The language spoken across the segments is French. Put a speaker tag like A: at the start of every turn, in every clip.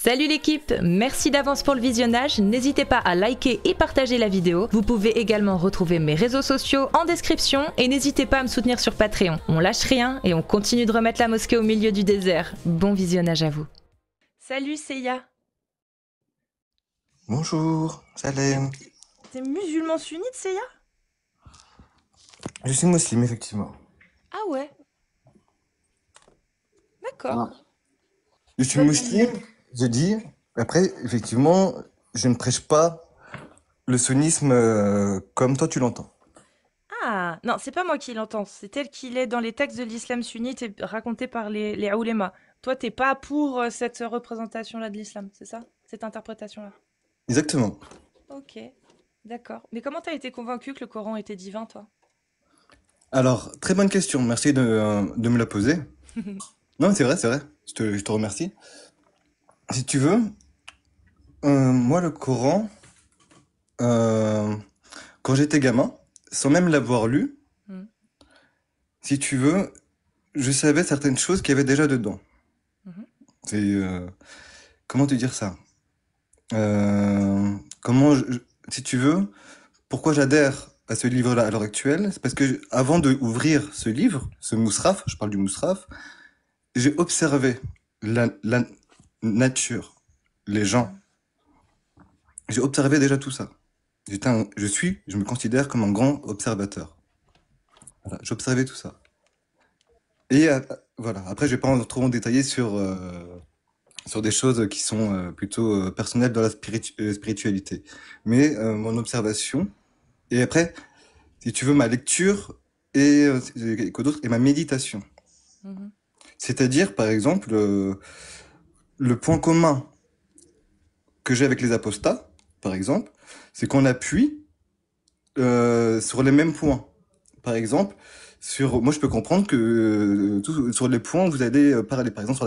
A: Salut l'équipe, merci d'avance pour le visionnage, n'hésitez pas à liker et partager la vidéo. Vous pouvez également retrouver mes réseaux sociaux en description et n'hésitez pas à me soutenir sur Patreon. On lâche rien et on continue de remettre la mosquée au milieu du désert. Bon visionnage à vous. Salut Seiya.
B: Bonjour, Salem.
A: T'es musulman sunnite Seiya?
B: Je suis musulman, effectivement.
A: Ah ouais. D'accord.
B: Ah. Je suis musulman, je dis. Après, effectivement, je ne prêche pas le sunnisme comme toi tu l'entends.
A: Ah, non, c'est pas moi qui l'entends, c'est tel qu'il est dans les textes de l'islam sunnite et raconté par les oulémas. Toi, t'es pas pour cette représentation-là de l'islam, c'est ça? Cette interprétation-là?
B: Exactement.
A: Ok, d'accord. Mais comment t'as été convaincu que le Coran était divin, toi?
B: Alors, très bonne question. Merci de me la poser. Non, c'est vrai, c'est vrai. Je te remercie. Si tu veux, moi, le Coran, euh, quand j'étais gamin, sans même l'avoir lu,
A: Hmm,
B: si tu veux, je savais certaines choses qu'il y avait déjà dedans.
A: mhm.
B: C'est, comment te dire ça? Comment, si tu veux, pourquoi j'adhère à ce livre-là à l'heure actuelle? C'est parce que avant de ouvrir ce livre, ce mousraf, je parle du mousraf, j'ai observé la nature, les gens.
A: Hmm.
B: J'ai observé déjà tout ça. Je me considère comme un grand observateur. Voilà, j'ai observé tout ça. Et voilà. Après, je vais pas trop en détailler sur des choses qui sont plutôt personnelles dans la spiritualité. Mais mon observation. Et après, si tu veux, ma lecture et quoi d'autre? Et ma méditation.
A: Mhm.
B: C'est-à-dire, par exemple, le point commun que j'ai avec les apostats, par exemple, c'est qu'on appuie sur les mêmes points. Par exemple, moi je peux comprendre que sur les points vous allez parler, par exemple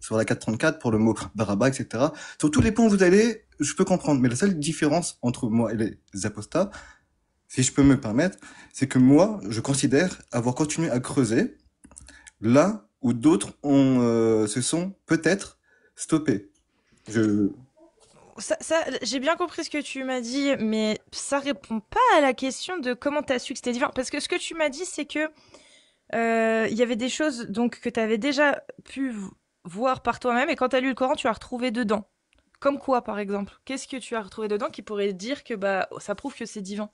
B: sur la 434 pour le mot baraba, etc. Sur tous les points où vous allez, je peux comprendre. Mais la seule différence entre moi et les apostats, si je peux me permettre, c'est que moi, je considère avoir continué à creuser là où d'autres se sont peut-être stoppés. Je,
A: J'ai bien compris ce que tu m'as dit, mais ça répond pas à la question de comment t'as su que c'était divin. Parce que ce que tu m'as dit, c'est que il y avait des choses donc que t'avais déjà pu voir par toi-même, et quand t'as lu le Coran, tu as retrouvé dedans. Comme quoi, par exemple? Qu'est-ce que tu as retrouvé dedans qui pourrait dire que bah ça prouve que c'est divin?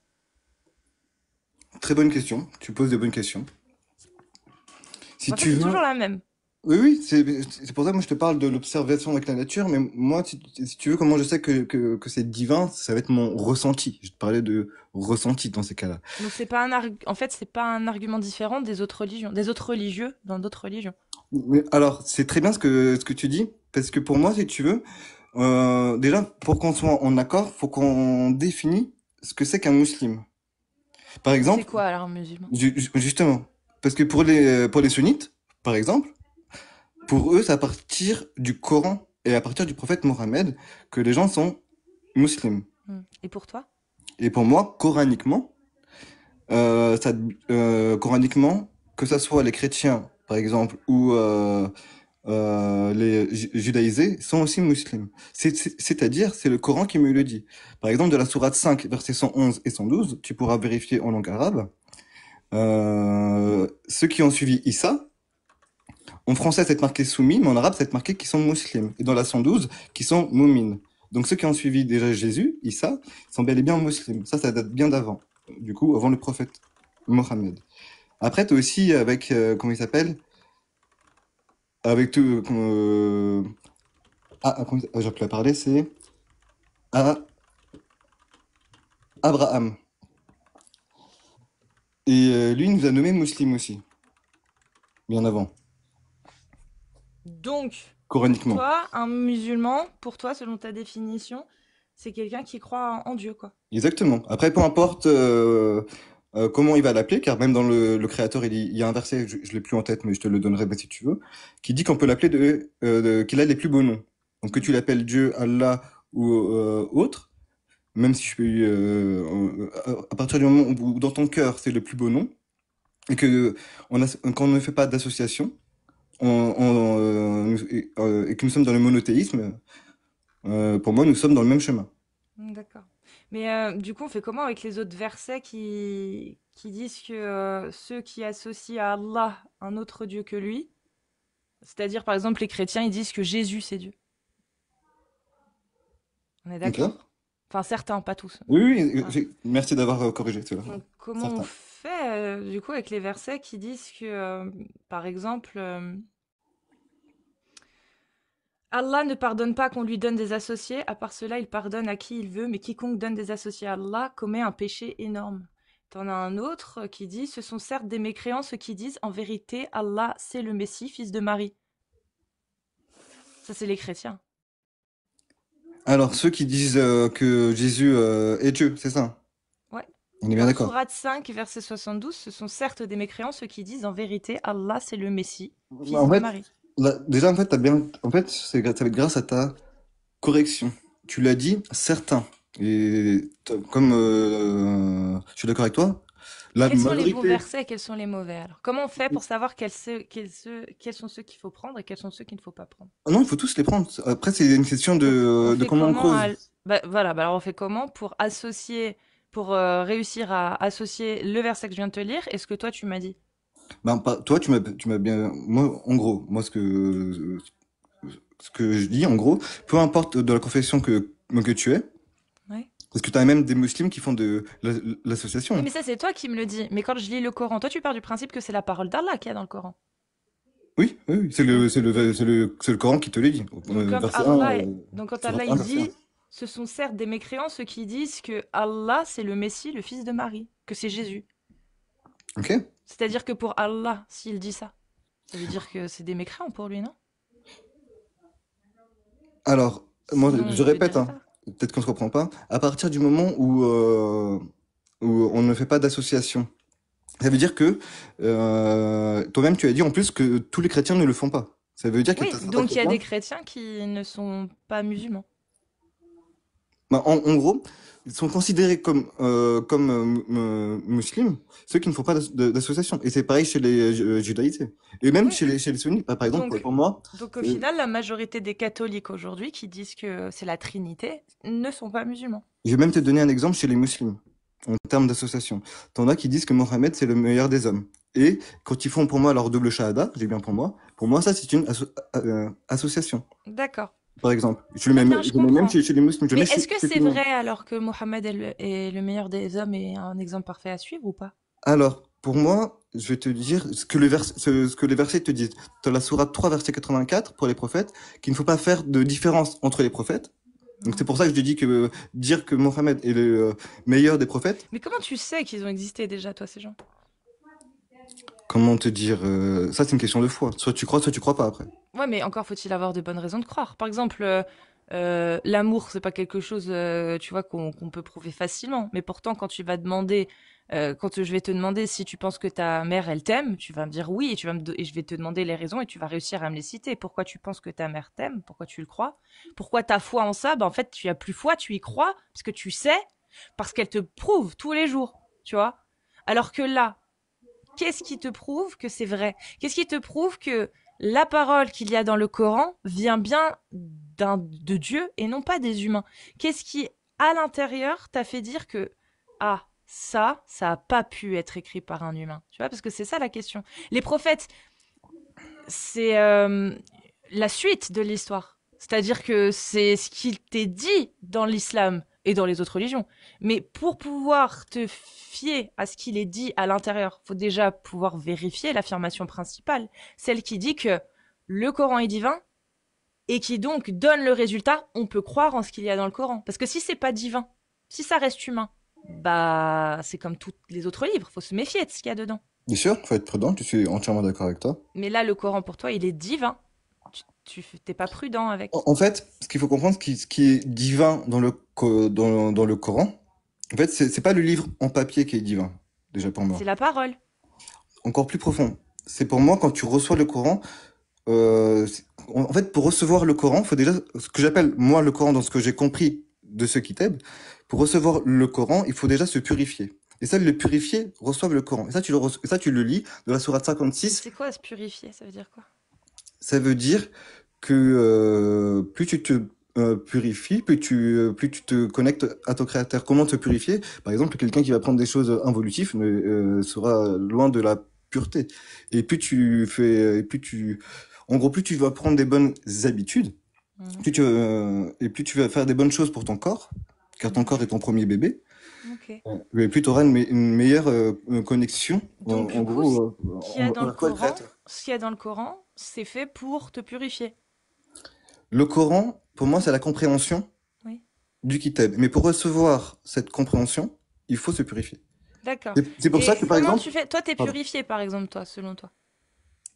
B: Très bonne question. Tu poses des bonnes questions. Si
A: En fait,
B: tu
A: c'est
B: veux,
A: toujours la même.
B: oui, oui, c'est pour ça que moi je te parle de l'observation avec la nature, mais moi, si tu veux, comment je sais que c'est divin, ça va être mon ressenti. Je te parlais de ressenti dans ces cas-là.
A: Donc c'est pas en fait, c'est pas un argument différent des autres religions, des autres religieux dans d'autres religions.
B: Alors, c'est très bien ce que tu dis, parce que pour moi, si tu veux, déjà, pour qu'on soit en accord, faut qu'on définisse ce que c'est qu'un musulman. Par
A: C'est
B: exemple,
A: quoi alors un musulman?
B: justement, parce que pour les sunnites, par exemple, pour eux, c'est à partir du Coran et à partir du prophète Mohammed que les gens sont musulmans.
A: Hmm. Et pour toi?
B: Et pour moi, coraniquement, euh, ça, coraniquement, que ça soit les chrétiens, par exemple, ou les judaïsés, sont aussi musulmans. C'est-à-dire, c'est le Coran qui me le dit. Par exemple, de la sourate 5, versets 111 et 112, tu pourras vérifier en langue arabe. Ceux qui ont suivi Issa, en français, c'est marqué soumis, mais en arabe, c'est marqué qui sont musulmans. Et dans la 112, qui sont moumines. Donc ceux qui ont suivi déjà Jésus, Issa, sont bel et bien musulmans. Ça date bien d'avant. Du coup, avant le prophète Mohammed. Après, t'as aussi avec, comment il s'appelle? Avec tout, j'ai pu la parler, c'est à Abraham. Et lui, il nous a nommé musulmans aussi, bien avant,
A: Donc, pour
B: coraniquement.
A: toi, un musulman, pour toi, selon ta définition, c'est quelqu'un qui croit en Dieu, quoi.
B: Exactement. Après, peu importe comment il va l'appeler, car même dans le Créateur, il y a un verset, je l'ai plus en tête, mais je te le donnerai bah, si tu veux, qui dit qu'on peut l'appeler qu'il a les plus beaux noms. Donc que tu l'appelles Dieu, Allah ou autre, même si je peux, à partir du moment où dans ton cœur c'est le plus beau nom, et que qu'on ne fait pas d'association, et que nous sommes dans le monothéisme, pour moi, nous sommes dans le même chemin.
A: D'accord. Mais du coup, on fait comment avec les autres versets qui disent que ceux qui associent à Allah un autre Dieu que lui, c'est-à-dire par exemple les chrétiens, ils disent que Jésus c'est Dieu. On est
B: Ok?
A: d'accord? Enfin, certains, pas tous.
B: Oui, oui,
A: Voilà.
B: merci d'avoir corrigé cela.
A: Donc, comment on
B: Certain.
A: fait du coup avec les versets qui disent que, par exemple, Allah ne pardonne pas qu'on lui donne des associés, à part cela, il pardonne à qui il veut, mais quiconque donne des associés à Allah commet un péché énorme. T'en as un autre qui dit, ce sont certes des mécréants ceux qui disent, en vérité, Allah c'est le Messie, fils de Marie. Ça, c'est les chrétiens.
B: Alors, ceux qui disent que Jésus est Dieu, c'est ça?
A: Ouais.
B: On est bien
A: Dans
B: d'accord.
A: Sourate 5, verset 72, ce sont certes des mécréants ceux qui disent, en vérité, Allah c'est le Messie,
B: Bah,
A: fils
B: en
A: de
B: fait,
A: Marie.
B: déjà, en fait, t'as bien, en fait, ça va être grâce à ta correction. Tu l'as dit, certains. Et comme je suis d'accord avec toi, la
A: Quels sont les bons
B: majorité.
A: versets et quels sont les mauvais alors? Comment on fait pour savoir quels sont ceux qu'il faut prendre et quels sont ceux qu'il ne faut pas prendre?
B: Ah non, il faut tous les prendre. Après, c'est une question
A: Donc on
B: de
A: fait
B: comment on
A: comment
B: creuse.
A: bah, voilà, bah alors on fait comment pour associer, pour réussir à associer le verset que je viens de te lire et ce que toi tu m'as dit?
B: Ben, toi, tu m'as bien. Moi, en gros, moi, ce que je dis, en gros, peu importe de la confession que tu es,
A: Ouais.
B: parce que tu as même des musulmans qui font de
A: Oui,
B: l'association.
A: mais ça c'est toi qui me le dis. Mais quand je lis le Coran, toi tu pars du principe que c'est la parole d'Allah qu'il y a dans le Coran.
B: Oui, oui, oui,
A: Donc,
B: c'est le Coran qui te le dit.
A: donc quand
B: Verset 1,
A: Allah
B: sourate 1,
A: il
B: verset 1.
A: dit, ce sont certes des mécréants ceux qui disent que Allah c'est le Messie, le fils de Marie, que c'est Jésus.
B: Ok?
A: C'est-à-dire que pour Allah, s'il dit ça, ça veut dire que c'est des mécréants pour lui, non?
B: Alors, moi,
A: Sinon,
B: je
A: il le
B: répète,
A: dirait
B: hein,
A: pas.
B: peut-être qu'on se reprend pas. À partir du moment où on ne fait pas d'association, ça veut dire que toi-même, tu as dit en plus que tous les chrétiens ne le font pas. Ça veut dire qu'il y a
A: Oui,
B: certains
A: donc il y a
B: chrétiens.
A: des chrétiens qui ne sont pas musulmans.
B: Bah, en gros, ils sont considérés comme musulmans, ceux qui ne font pas d'association. Et c'est pareil chez les judaïtés. Et même
A: Oui,
B: chez les sunnites. Par exemple,
A: donc,
B: pour moi,
A: donc au
B: euh,
A: final, la majorité des catholiques aujourd'hui qui disent que c'est la Trinité ne sont pas musulmans.
B: je vais même te donner un exemple chez les musulmans, en termes d'association. T'en as qui disent que Mohammed, c'est le meilleur des hommes. Et quand ils font pour moi leur double shahada, j'ai bien pour moi, ça, c'est une association.
A: D'accord.
B: Par exemple,
A: Très bien, je
B: je le mets même
A: comprends.
B: chez les musulmans, je le
A: Mais
B: mets
A: est-ce que
B: chez
A: c'est
B: tout le monde.
A: vrai alors que Mohammed est le meilleur des hommes et un exemple parfait à suivre ou pas?
B: Alors, pour moi, je vais te dire ce que les versets te disent. Dans la sourate 3, verset 84, pour les prophètes, qu'il ne faut pas faire de différence entre les prophètes. Donc c'est
A: Mhm.
B: pour ça que je te dis que dire que Mohammed est le meilleur des prophètes,
A: Mais comment tu sais qu'ils ont existé déjà, toi, ces gens?
B: comment te dire, ça c'est une question de foi. Soit tu crois pas après.
A: Ouais, mais encore faut-il avoir de bonnes raisons de croire. Par exemple, l'amour, c'est pas quelque chose, tu vois, qu'on peut prouver facilement. Mais pourtant, quand tu vas demander, quand je vais te demander si tu penses que ta mère, elle t'aime, tu vas me dire oui, et et je vais te demander les raisons et tu vas réussir à me les citer. Pourquoi tu penses que ta mère t'aime? Pourquoi tu le crois? Pourquoi ta foi en ça? Ben, en fait, tu as plus foi, tu y crois, parce que tu sais, parce qu'elle te prouve tous les jours, tu vois. Alors que là, qu'est-ce qui te prouve que c'est vrai? Qu'est-ce qui te prouve que la parole qu'il y a dans le Coran vient bien de Dieu et non pas des humains? Qu'est-ce qui, à l'intérieur, t'a fait dire que, ah, ça a pas pu être écrit par un humain? Tu vois, parce que c'est ça la question. Les prophètes, c'est la suite de l'histoire. C'est-à-dire que c'est ce qu'il t'est dit dans l'islam et dans les autres religions. Mais pour pouvoir te fier à ce qu'il est dit à l'intérieur, faut déjà pouvoir vérifier l'affirmation principale, celle qui dit que le Coran est divin et qui donc donne le résultat, on peut croire en ce qu'il y a dans le Coran. Parce que si c'est pas divin, si ça reste humain, bah c'est comme tous les autres livres, faut se méfier de ce qu'il y a dedans.
B: Bien sûr, faut être prudent, je suis entièrement d'accord avec toi.
A: Mais là, le Coran pour toi, il est divin. T'es pas prudent avec.
B: En fait, ce qu'il faut comprendre, ce qui est divin dans dans le Coran, en fait, c'est pas le livre en papier qui est divin, déjà pour moi.
A: C'est la parole.
B: Encore plus profond. C'est pour moi, quand tu reçois le Coran, en fait, pour recevoir le Coran, faut déjà, ce que j'appelle, moi, le Coran, dans ce que j'ai compris de ce kitab, pour recevoir le Coran, il faut déjà se purifier. Et ça, le purifier, reçoivent le Coran. Et ça, tu le lis de la sourate
A: Mais
B: 56.
A: c'est quoi se purifier? Ça veut dire quoi?
B: Ça veut dire que plus tu te purifies, plus tu te connectes à ton créateur. Comment te purifier? Par exemple, quelqu'un qui va prendre des choses involutives sera loin de la pureté. Et plus tu fais, et plus tu, en gros, plus tu vas prendre des bonnes habitudes,
A: Mhm,
B: et plus tu vas faire des bonnes choses pour ton corps, car ton
A: mhm.
B: corps est ton premier bébé.
A: Ok.
B: Et plus tu auras une meilleure connexion,
A: Donc
B: en
A: du coup,
B: gros,
A: ce qu'il y a dans le
B: envers toi, le
A: Coran,
B: créateur.
A: ce qu'il y a dans le Coran, c'est fait pour te purifier.
B: Le Coran, pour moi, c'est la compréhension
A: Oui.
B: du kitab. Mais pour recevoir cette compréhension, il faut se purifier.
A: D'accord.
B: C'est pour ça
A: Et
B: que, par
A: comment
B: exemple,
A: tu fais? Toi, t'es
B: pardon,
A: purifié, par exemple, toi, selon toi.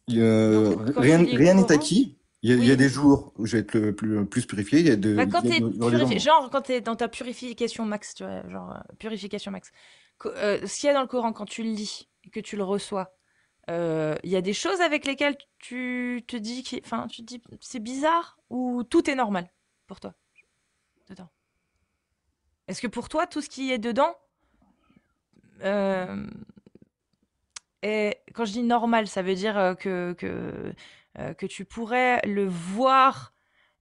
A: Donc, quand tu
B: rien,
A: lis le
B: rien n'est
A: Coran,
B: acquis. Il y a
A: oui.
B: des jours où je vais être plus purifié,
A: Bah, quand t'es
B: il y aura des jours
A: purifié,
B: moins.
A: genre quand t'es dans ta purification max, tu vois, genre purification max. Ce qu'il y a dans le Coran, quand tu le lis et que tu le reçois, il y a des choses avec lesquelles tu te dis, enfin, tu te dis, c'est bizarre ou tout est normal pour toi dedans. Est-ce que pour toi, tout ce qui est dedans, euh, et quand je dis normal, ça veut dire que tu pourrais le voir,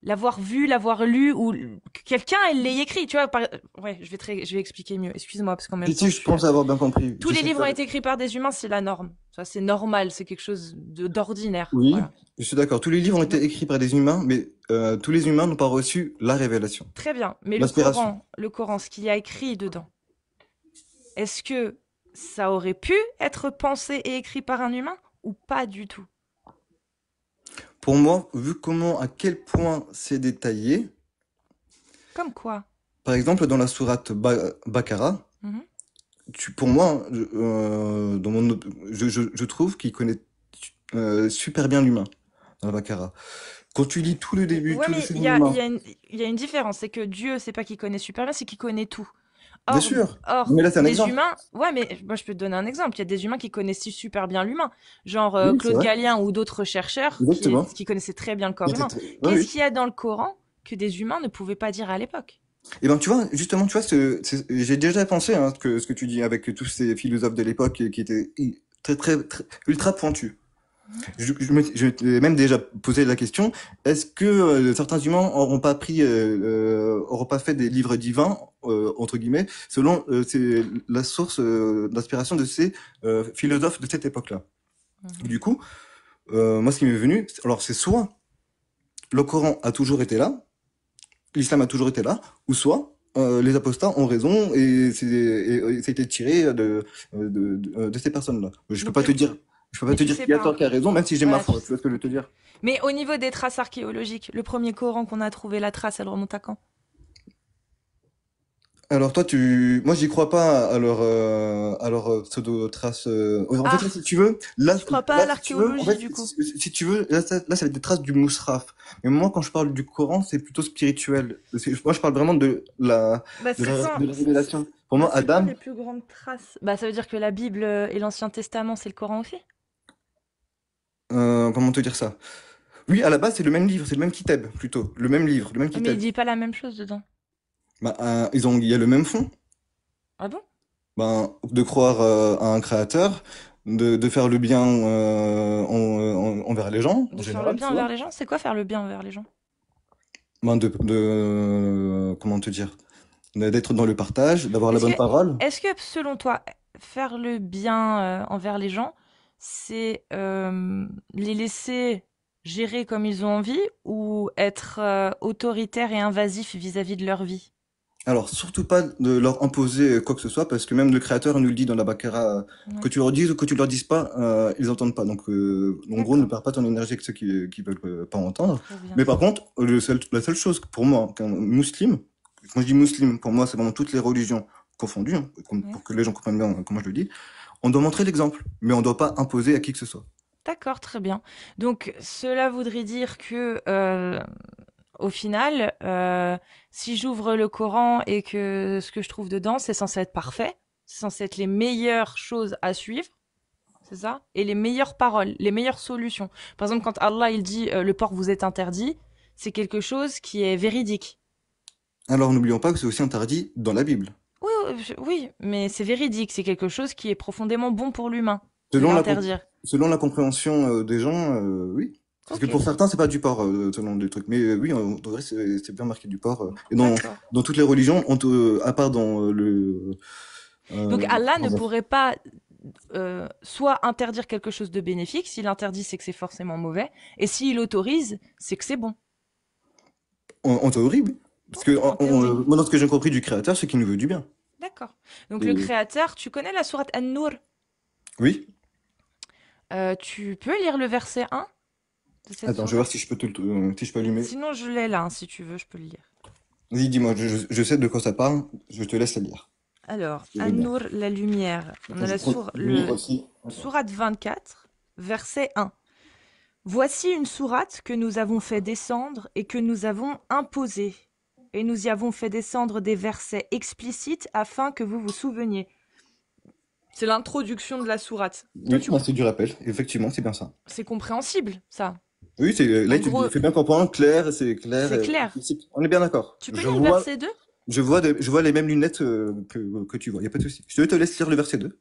A: l'avoir vu, l'avoir lu, ou que quelqu'un l'ait écrit, tu vois. Ouais, je vais expliquer mieux. Excuse-moi, parce qu'en même temps,
B: Si, je pense avoir bien compris.
A: tous les
B: J'essaie de
A: livres ont
B: faire.
A: été écrits par des humains, c'est la norme. Ça, c'est normal, c'est quelque chose d'ordinaire.
B: Oui,
A: Voilà.
B: je suis d'accord. Tous les livres ont
A: Donc,
B: été écrits par des humains, mais tous les humains n'ont pas reçu la révélation,
A: très bien. Mais
B: l'inspiration.
A: Le Coran, ce qu'il y a écrit dedans, est-ce que ça aurait pu être pensé et écrit par un humain ou pas du tout?
B: Pour moi, vu comment, à quel point c'est détaillé,
A: Comme quoi?
B: par exemple, dans la sourate Baqara,
A: Mhm.
B: pour moi, dans je trouve qu'il connaît super bien l'humain dans la Baqara. Quand tu lis tout le début,
A: Ouais,
B: tout le
A: mais
B: second humain,
A: il y a une différence. C'est que Dieu, c'est pas qu'il connaît super bien, c'est qu'il connaît tout.
B: bien
A: Or,
B: sûr.
A: or,
B: Mais là, c'est un
A: des
B: exemple.
A: humains, ouais, mais moi je peux te donner un exemple. Il y a des humains qui connaissent super bien l'humain, genre
B: Oui, c'est
A: Claude
B: vrai.
A: Gallien ou d'autres chercheurs
B: Exactement.
A: qui connaissaient très bien le corps
B: J'étais
A: humain.
B: très... Oui,
A: Qu'est-ce
B: oui.
A: qu'il y a dans le Coran que des humains ne pouvaient pas dire à l'époque?
B: Et ben, tu vois, justement, tu vois, j'ai déjà pensé que ce que tu dis avec tous ces philosophes de l'époque qui étaient ultra pointus.
A: Mhm.
B: Je m'étais même déjà posé la question, est-ce que certains humains auront pas fait des livres divins, entre guillemets, selon la source d'inspiration de ces philosophes de cette époque-là.
A: Mhm.
B: Du coup, moi, ce qui m'est venu, alors c'est soit le Coran a toujours été là, l'islam a toujours été là, ou soit les apostats ont raison et ça a été tiré de ces personnes-là.
A: Donc du coup,
B: Je peux pas
A: mais
B: te
A: tu
B: dire
A: sais
B: qui a tort,
A: pas.
B: qui a raison, même si j'ai ma
A: Voilà, tu
B: foi. Tu
A: sais.
B: vois ce que je veux te
A: Ok.
B: dire?
A: Mais au niveau des traces archéologiques, le premier Coran qu'on a trouvé, la trace, elle remonte à quand?
B: Alors toi, moi j'y crois pas à leur pseudo-traces. En fait, là,
A: Ah,
B: si tu veux,
A: tu crois pas à
B: si tu veux, en
A: l'archéologie
B: fait,
A: du coup?
B: si tu veux, là, ça va être des traces du Mousraf. Mais moi, quand je parle du Coran, c'est plutôt spirituel. Moi, je parle vraiment
A: Bah,
B: de la révélation. Pour moi,
A: c'est quand
B: Adam,
A: les plus grandes traces? Bah, ça veut dire que la Bible et l'Ancien Testament, c'est le Coran aussi?
B: comment te dire ça? Oui, à la base, c'est le même livre, c'est le même kitab, plutôt. Le même livre, le même
A: Mais il
B: kitab.
A: dit pas la même chose dedans.
B: Bah, il y a le même fond.
A: Ah bon?
B: Ben, de croire à un créateur, de faire le bien envers les gens, en
A: De faire le
B: général,
A: bien
B: tu vois.
A: envers les gens? C'est quoi faire le bien envers les gens?
B: Ben, comment te dire, d'être dans le partage, d'avoir la
A: Est-ce que,
B: bonne parole.
A: est-ce que selon toi, faire le bien envers les gens, c'est les laisser gérer comme ils ont envie ou être autoritaire et invasif vis-à-vis de leur vie?
B: Alors, surtout pas de leur imposer quoi que ce soit, parce que même le créateur nous le dit dans la Baqara, que
A: Oui,
B: tu leur dises ou que tu leur dises pas, ils entendent pas. Donc, en gros, ne
A: d'accord,
B: perds pas ton énergie avec ceux qui veulent pas entendre.
A: très bien.
B: Mais par contre, la seule chose pour moi, qu'un musulman, quand je dis musulman, pour moi, c'est vraiment toutes les religions confondues, hein,
A: Oui.
B: pour que les gens comprennent bien comment je le dis. On doit montrer l'exemple, mais on doit pas imposer à qui que ce soit.
A: D'accord, très bien. Donc, cela voudrait dire que, au final, si j'ouvre le Coran et que ce que je trouve dedans, c'est censé être parfait, c'est censé être les meilleures choses à suivre, c'est ça? Et les meilleures paroles, les meilleures solutions. Par exemple, quand Allah il dit le porc vous est interdit, c'est quelque chose qui est véridique.
B: Alors, n'oublions pas que c'est aussi interdit dans la Bible.
A: Oui, oui, oui, mais c'est véridique, c'est quelque chose qui est profondément bon pour l'humain de
B: Selon
A: l'interdire.
B: selon la compréhension des gens, oui. Parce que
A: Ok,
B: pour certains, c'est pas du porc, selon des trucs. Mais oui, en vrai, c'est bien marqué du porc. Et
A: d'accord.
B: dans toutes les religions, à part dans
A: Donc
B: euh,
A: Allah ne
B: comment dire,
A: pourrait pas soit interdire quelque chose de bénéfique. S'il interdit, c'est que c'est forcément mauvais. Et s'il autorise, c'est que c'est bon.
B: en théorie, oui. Parce que
A: En théorie.
B: moi, dans ce que j'ai compris du créateur, c'est qu'il nous veut du bien.
A: D'accord. Donc le
B: Et-
A: créateur, tu connais la sourate An-Nur.
B: oui.
A: Tu peux lire le verset 1 de cette
B: Attends, je vais voir
A: sourate?
B: si je peux si je peux allumer.
A: Sinon, je l'ai là, hein, si tu veux, je peux le lire.
B: Vas-y, dis-moi, je sais de quoi ça parle. Je te laisse la lire.
A: Alors,
B: Je veux bien.
A: An-Nur, la lumière. On
B: Attends,
A: a
B: je
A: la
B: prends lui
A: le
B: aussi. Attends.
A: sourate 24, verset 1. Voici une sourate que nous avons fait descendre et que nous avons imposée. Et nous y avons fait descendre des versets explicites afin que vous vous souveniez. C'est l'introduction de la sourate. Toi,
B: Oui, merci du rappel. Effectivement, c'est bien ça.
A: c'est compréhensible, ça.
B: Oui, là,
A: En
B: tu
A: gros,
B: fais bien comprendre, clair, c'est clair,
A: c'est clair.
B: explicite. On est bien d'accord.
A: Tu peux lire le verset 2?
B: Je vois les mêmes lunettes que tu vois. Il y a pas de souci. Je te laisse lire le verset 2.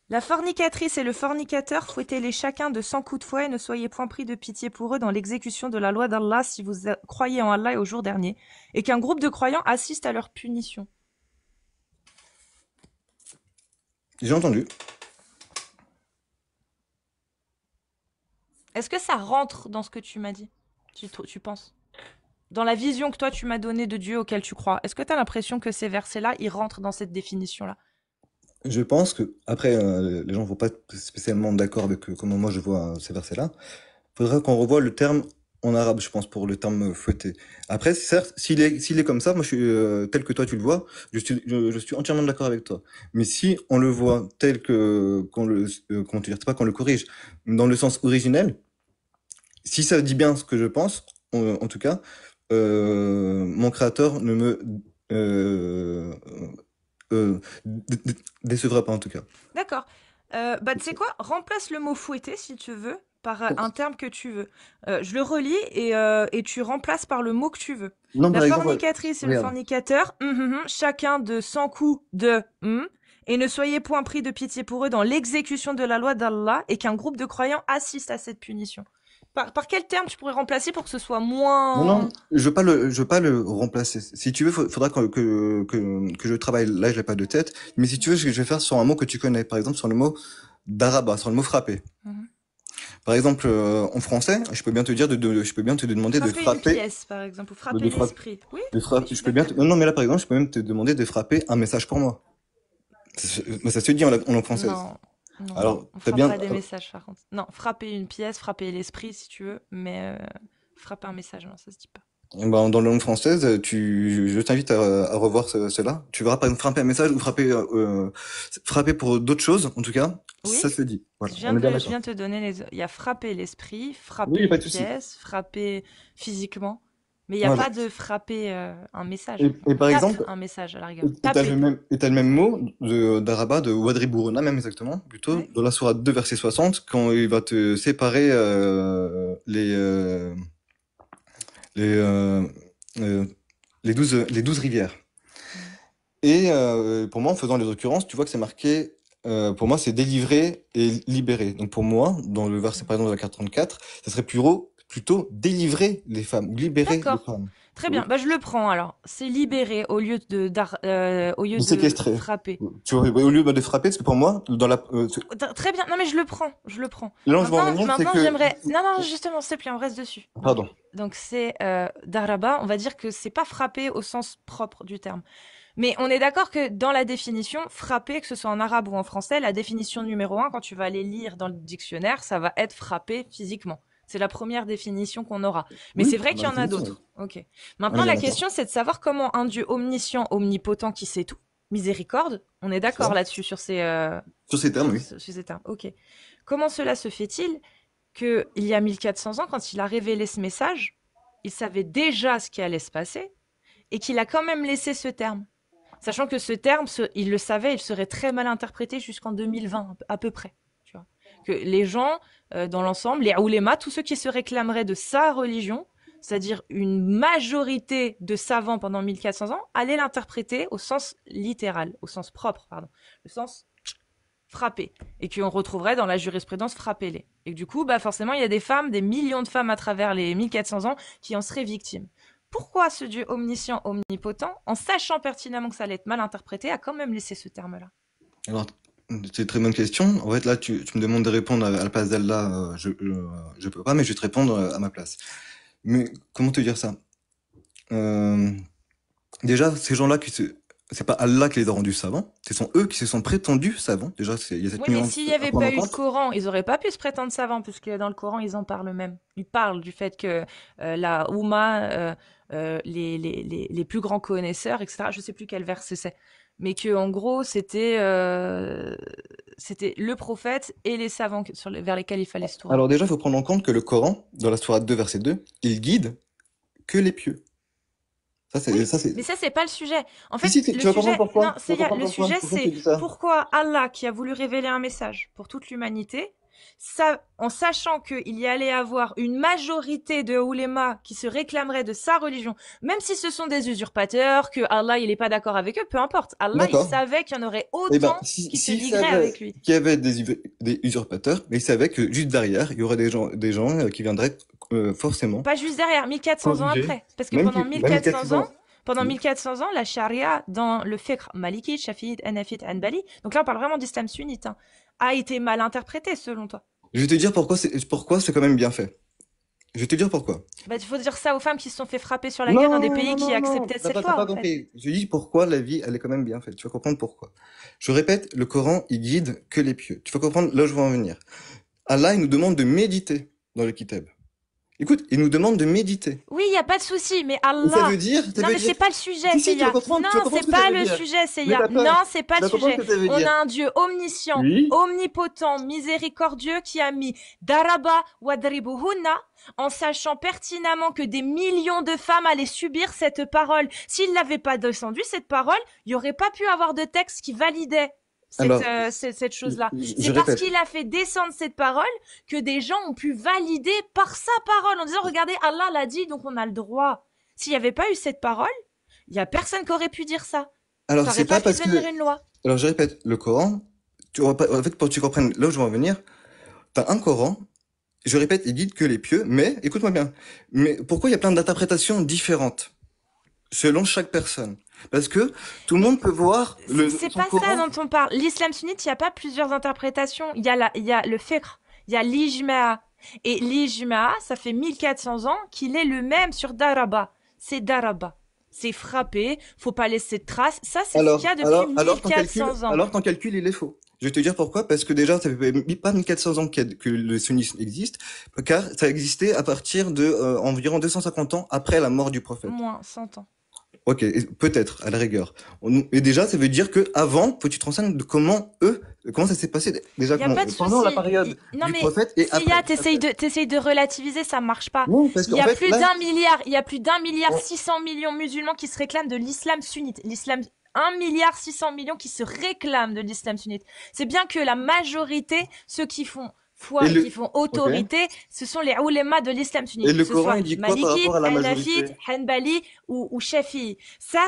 A: La fornicatrice et le fornicateur, fouettez-les chacun de 100 coups de fouet et ne soyez point pris de pitié pour eux dans l'exécution de la loi d'Allah si vous croyez en Allah et au jour dernier, et qu'un groupe de croyants assiste à leur punition.
B: J'ai entendu.
A: Est-ce que ça rentre dans ce que tu m'as dit, tu penses? Dans la vision que toi tu m'as donnée de Dieu auquel tu crois, est-ce que tu as l'impression que ces versets-là, ils rentrent dans cette définition-là?
B: Je pense que, après, les gens vont pas être spécialement d'accord avec comment moi je vois ces versets-là. Faudra qu'on revoie le terme en arabe, je pense, pour le terme fouetté. Après, certes, s'il est comme ça, moi je suis tel que toi tu le vois, je suis entièrement d'accord avec toi. Mais si on le voit tel que comment te dire, c'est pas qu'on le corrige, dans le sens originel, si ça dit bien ce que je pense, en tout cas, mon créateur ne me décevra pas en tout cas.
A: D'accord. Bah, tu sais quoi? Remplace le mot fouetter, si tu veux, par un terme que tu veux. Je le relis et tu remplaces par le mot que tu veux.
B: Non,
A: La
B: par exemple,
A: fornicatrice et le
B: regarde.
A: fornicateur, chacun de 100 coups de et ne soyez point pris de pitié pour eux dans l'exécution de la loi d'Allah et qu'un groupe de croyants assiste à cette punition. Par quel terme tu pourrais remplacer pour que ce soit
B: Non, non,
A: moins...
B: je veux pas le remplacer. Si tu veux, faudra que je travaille. Là, je l'ai pas de tête. Mais si tu veux, ce que je vais faire sur un mot que tu connais. Par exemple, sur le mot d'arabat, sur le mot frapper.
A: Mhm.
B: Par exemple, en français, je peux bien te dire je peux bien te demander de
A: Frapper une
B: frapper,
A: pièce, par exemple, ou
B: de
A: frapper
B: frapper,
A: l'esprit. Oui, oui, je
B: je
A: suis
B: peux bien
A: d'accord.
B: non, non, mais là, par exemple, je peux même te demander de frapper un message pour moi. Mais ça se dit en langue française.
A: Non, non,
B: Alors,
A: on
B: t'as
A: frappe
B: bien,
A: pas des messages par contre. Non, frapper une pièce, frapper l'esprit si tu veux, mais frapper un message, non, ça se dit pas.
B: ben, dans la langue française, je t'invite à revoir cela. Tu verras par exemple frapper un message ou frapper pour d'autres choses, en tout cas,
A: Oui,
B: ça se dit. Voilà, on est bien
A: je
B: d'accord.
A: viens te donner les. Il y a frapper l'esprit,
B: Oui,
A: frapper
B: y a pas
A: une
B: de souci.
A: pièce, frapper physiquement, mais il n'y a
B: Voilà.
A: pas de frapper un message.
B: Et par
A: Tape
B: exemple,
A: un message à la rigueur. Taper.
B: t'as le même mot d'Araba, de Wadribourona, même exactement, plutôt,
A: Oui.
B: dans la sourate 2, verset 60, quand il va te séparer les, euh, euh, les 12 rivières.
A: Mhm.
B: Et pour moi, en faisant les occurrences, tu vois que c'est marqué, pour moi, c'est délivrer et libérer. Donc pour moi, dans le verset par exemple de la carte 34, ça serait plutôt délivrer les femmes ou libérer les
A: D'accord.
B: femmes.
A: Très
B: Oui.
A: bien. Bah, je le prends alors. C'est libérer au lieu
B: De
A: de
B: séquestrer.
A: frapper.
B: Tu vois, au lieu de frapper, parce que pour moi,
A: Très bien. Non, mais je le prends. Je le prends.
B: là où je veux en venir, c'est
A: Maintenant,
B: que,
A: j'aimerais. Non, non, justement, s'il te plaît, on reste dessus.
B: pardon.
A: Donc c'est daraba. On va dire que c'est pas frapper au sens propre du terme. Mais on est d'accord que dans la définition, frapper, que ce soit en arabe ou en français, la définition numéro un, quand tu vas aller lire dans le dictionnaire, ça va être frapper physiquement. C'est la première définition qu'on aura. Mais c'est
B: Oui,
A: vrai
B: on a
A: qu'il y
B: la
A: en a
B: définition.
A: d'autres. Ok.
B: On est
A: Maintenant,
B: bien
A: la
B: d'accord.
A: question, c'est de savoir comment un Dieu omniscient, omnipotent, qui sait tout, miséricorde, on est
B: C'est ça.
A: d'accord là-dessus sur
B: Sur ces termes, oui.
A: sur ces termes. Ok. Comment cela se fait-il que il y a 1400 ans, quand il a révélé ce message, il savait déjà ce qui allait se passer et qu'il a quand même laissé ce terme. Sachant que ce terme, il le savait, il serait très mal interprété jusqu'en 2020, à peu près. Tu vois. Que les gens, dans l'ensemble, les oulémas, tous ceux qui se réclameraient de sa religion, c'est-à-dire une majorité de savants pendant 1400 ans, allaient l'interpréter au sens littéral, au sens propre, pardon. Le sens frappez. Et qu'on retrouverait dans la jurisprudence frappez-les. Et que du coup, bah forcément, il y a des femmes, des millions de femmes à travers les 1400 ans qui en seraient victimes. Pourquoi ce Dieu omniscient, omnipotent, en sachant pertinemment que ça allait être mal interprété, a quand même laissé ce terme-là?
B: Alors, c'est une très bonne question. En fait, là, tu me demandes de répondre à la place d'Allah. Je peux pas, mais je vais te répondre à ma place. Mais comment te dire ça? Euh, Déjà, ces gens-là c'est pas Allah qui les a rendus savants, ce sont eux qui se sont prétendus savants. Déjà, il y a cette
A: Oui, mais
B: nuance
A: s'il n'y
B: à
A: avait
B: prendre
A: pas
B: en
A: eu le
B: compte.
A: Coran, ils auraient pas pu se prétendre savants, puisque dans le Coran, ils en parlent eux-mêmes. Ils parlent du fait que la Oumma, les plus grands connaisseurs, etc., je sais plus quel verset c'est, mais que en gros, c'était le prophète et les savants vers lesquels il fallait se tourner.
B: Alors déjà, il faut prendre en compte que le Coran, dans la sourate 2, verset 2, il guide que les pieux.
A: Oui,
B: Ça, c'est...
A: mais ça, c'est pas le sujet. En
B: Si,
A: fait,
B: si,
A: le
B: tu vas comprendre
A: sujet, non,
B: pourquoi. Tu vas comprendre
A: le
B: pourquoi.
A: sujet,
B: Pourquoi je te
A: c'est
B: dis ça?
A: pourquoi Allah, qui a voulu révéler un message pour toute l'humanité, ça, en sachant qu'il y allait avoir une majorité de oulémas qui se réclameraient de sa religion, même si ce sont des usurpateurs, que Allah, il est pas d'accord avec eux, peu importe. Allah, il
B: D'accord.
A: savait qu'il y en aurait
B: Eh ben,
A: autant qui se
B: s'il
A: ligueraient
B: savait
A: avec lui.
B: qu'il y avait des usurpateurs, mais il savait que juste derrière, il y aurait des gens qui viendraient forcément
A: Pas juste derrière, 1400 ans
B: corriger.
A: après. Parce que pendant
B: Même
A: 1400 ans,
B: 1400.
A: pendant 1400 ans, la charia, dans le fiqh maliki, shafi'ite, hanafite, hanbali, donc là on parle vraiment d'islam sunnite, hein, a été mal interprétée selon toi.
B: Je vais te dire pourquoi c'est quand même bien fait. Je vais te dire pourquoi.
A: Bah, il faut dire ça aux femmes qui se sont fait frapper sur la guerre dans des
B: Non,
A: pays
B: non,
A: qui
B: non, non.
A: acceptaient cette
B: T'as
A: loi,
B: pas
A: en fait.
B: compris. Je dis pourquoi la vie, elle est quand même bien faite. Tu vas comprendre pourquoi. Je répète, le Coran, il guide que les pieux. Tu vas comprendre là où je veux en venir. Allah, il nous demande de méditer dans le Kitab. Écoute, il nous demande de méditer.
A: Oui, il n'y a pas de souci, mais
B: Et ça
A: Allah.
B: veut dire, ça
A: Non,
B: veut
A: mais
B: dire,
A: c'est pas le sujet,
B: si, si,
A: Seiya. Non,
B: tu vas comprendre
A: c'est
B: ce que ça
A: pas
B: veut
A: le
B: dire.
A: sujet,
B: Mais
A: Seiya.
B: t'as
A: Non,
B: peur.
A: c'est pas
B: Tu
A: le
B: vas comprendre
A: sujet.
B: ce que ça veut
A: On
B: dire.
A: a un Dieu omniscient,
B: Oui.
A: omnipotent, miséricordieux qui a mis Daraba wadribuhunna en sachant pertinemment que des millions de femmes allaient subir cette parole. S'il n'avait pas descendu cette parole, il n'y aurait pas pu avoir de texte qui validait
B: Alors,
A: cette chose-là.
B: je
A: C'est parce
B: répète.
A: qu'il a fait descendre cette parole que des gens ont pu valider par sa parole en disant, regardez, Allah l'a dit, donc on a le droit. S'il n'y avait pas eu cette parole, il n'y a personne qui aurait pu dire ça.
B: Alors,
A: Ça n'aurait
B: c'est
A: pas
B: pas
A: pu
B: parce
A: devenir
B: que,
A: une loi.
B: alors je répète, le Coran, en fait, pour que tu comprennes là où je veux en venir, t'as un Coran, je répète, il guide que les pieux, mais, écoute-moi bien, mais pourquoi il y a plein d'interprétations différentes selon chaque personne? Parce que tout le
A: Mais
B: monde peut voir
A: c'est
B: son
A: pas ça
B: Coran.
A: dont on parle. L'islam sunnite, il n'y a pas plusieurs interprétations. Il y a le fiqh, il y a l'ijma'a. Et l'ijma'a, ça fait 1400 ans qu'il est le même sur Daraba. C'est Daraba. C'est frappé, faut pas laisser de traces. Ça, c'est ce qu'il y a depuis
B: Alors
A: 1400 ans.
B: ton calcul, il est faux. Je vais te dire pourquoi, parce que déjà, ça fait pas 1400 ans que le sunnisme existe, car ça existait à partir de environ 250 ans après la mort du prophète.
A: Moins 100 ans.
B: Ok, peut-être, à la rigueur. Et déjà, ça veut dire que avant, faut que tu te renseignes de comment ça s'est passé, déjà,
A: Il y a pas de
B: pendant la
A: souci.
B: période
A: Non
B: du
A: mais
B: prophète et
A: Seiya,
B: après.
A: t'essayes de relativiser, ça marche pas.
B: Non, parce
A: Il y
B: qu'en
A: a
B: fait,
A: plus
B: là,
A: d'un milliard, il y a plus d'un milliard
B: on-
A: 600 millions musulmans qui se réclament de l'islam sunnite. L'islam 1 milliard 600 millions qui se réclament de l'islam sunnite. C'est bien que la majorité, ceux qui font foi
B: et
A: et qui font
B: ok.
A: autorité, ce sont les oulémas de l'islam sunnite.
B: Et
A: Que
B: le
A: ce
B: Coran,
A: soit
B: il dit quoi par
A: Malikite,
B: rapport à la
A: Hanafite,
B: majorité?
A: Hanbali ou Shafi'i. Ça,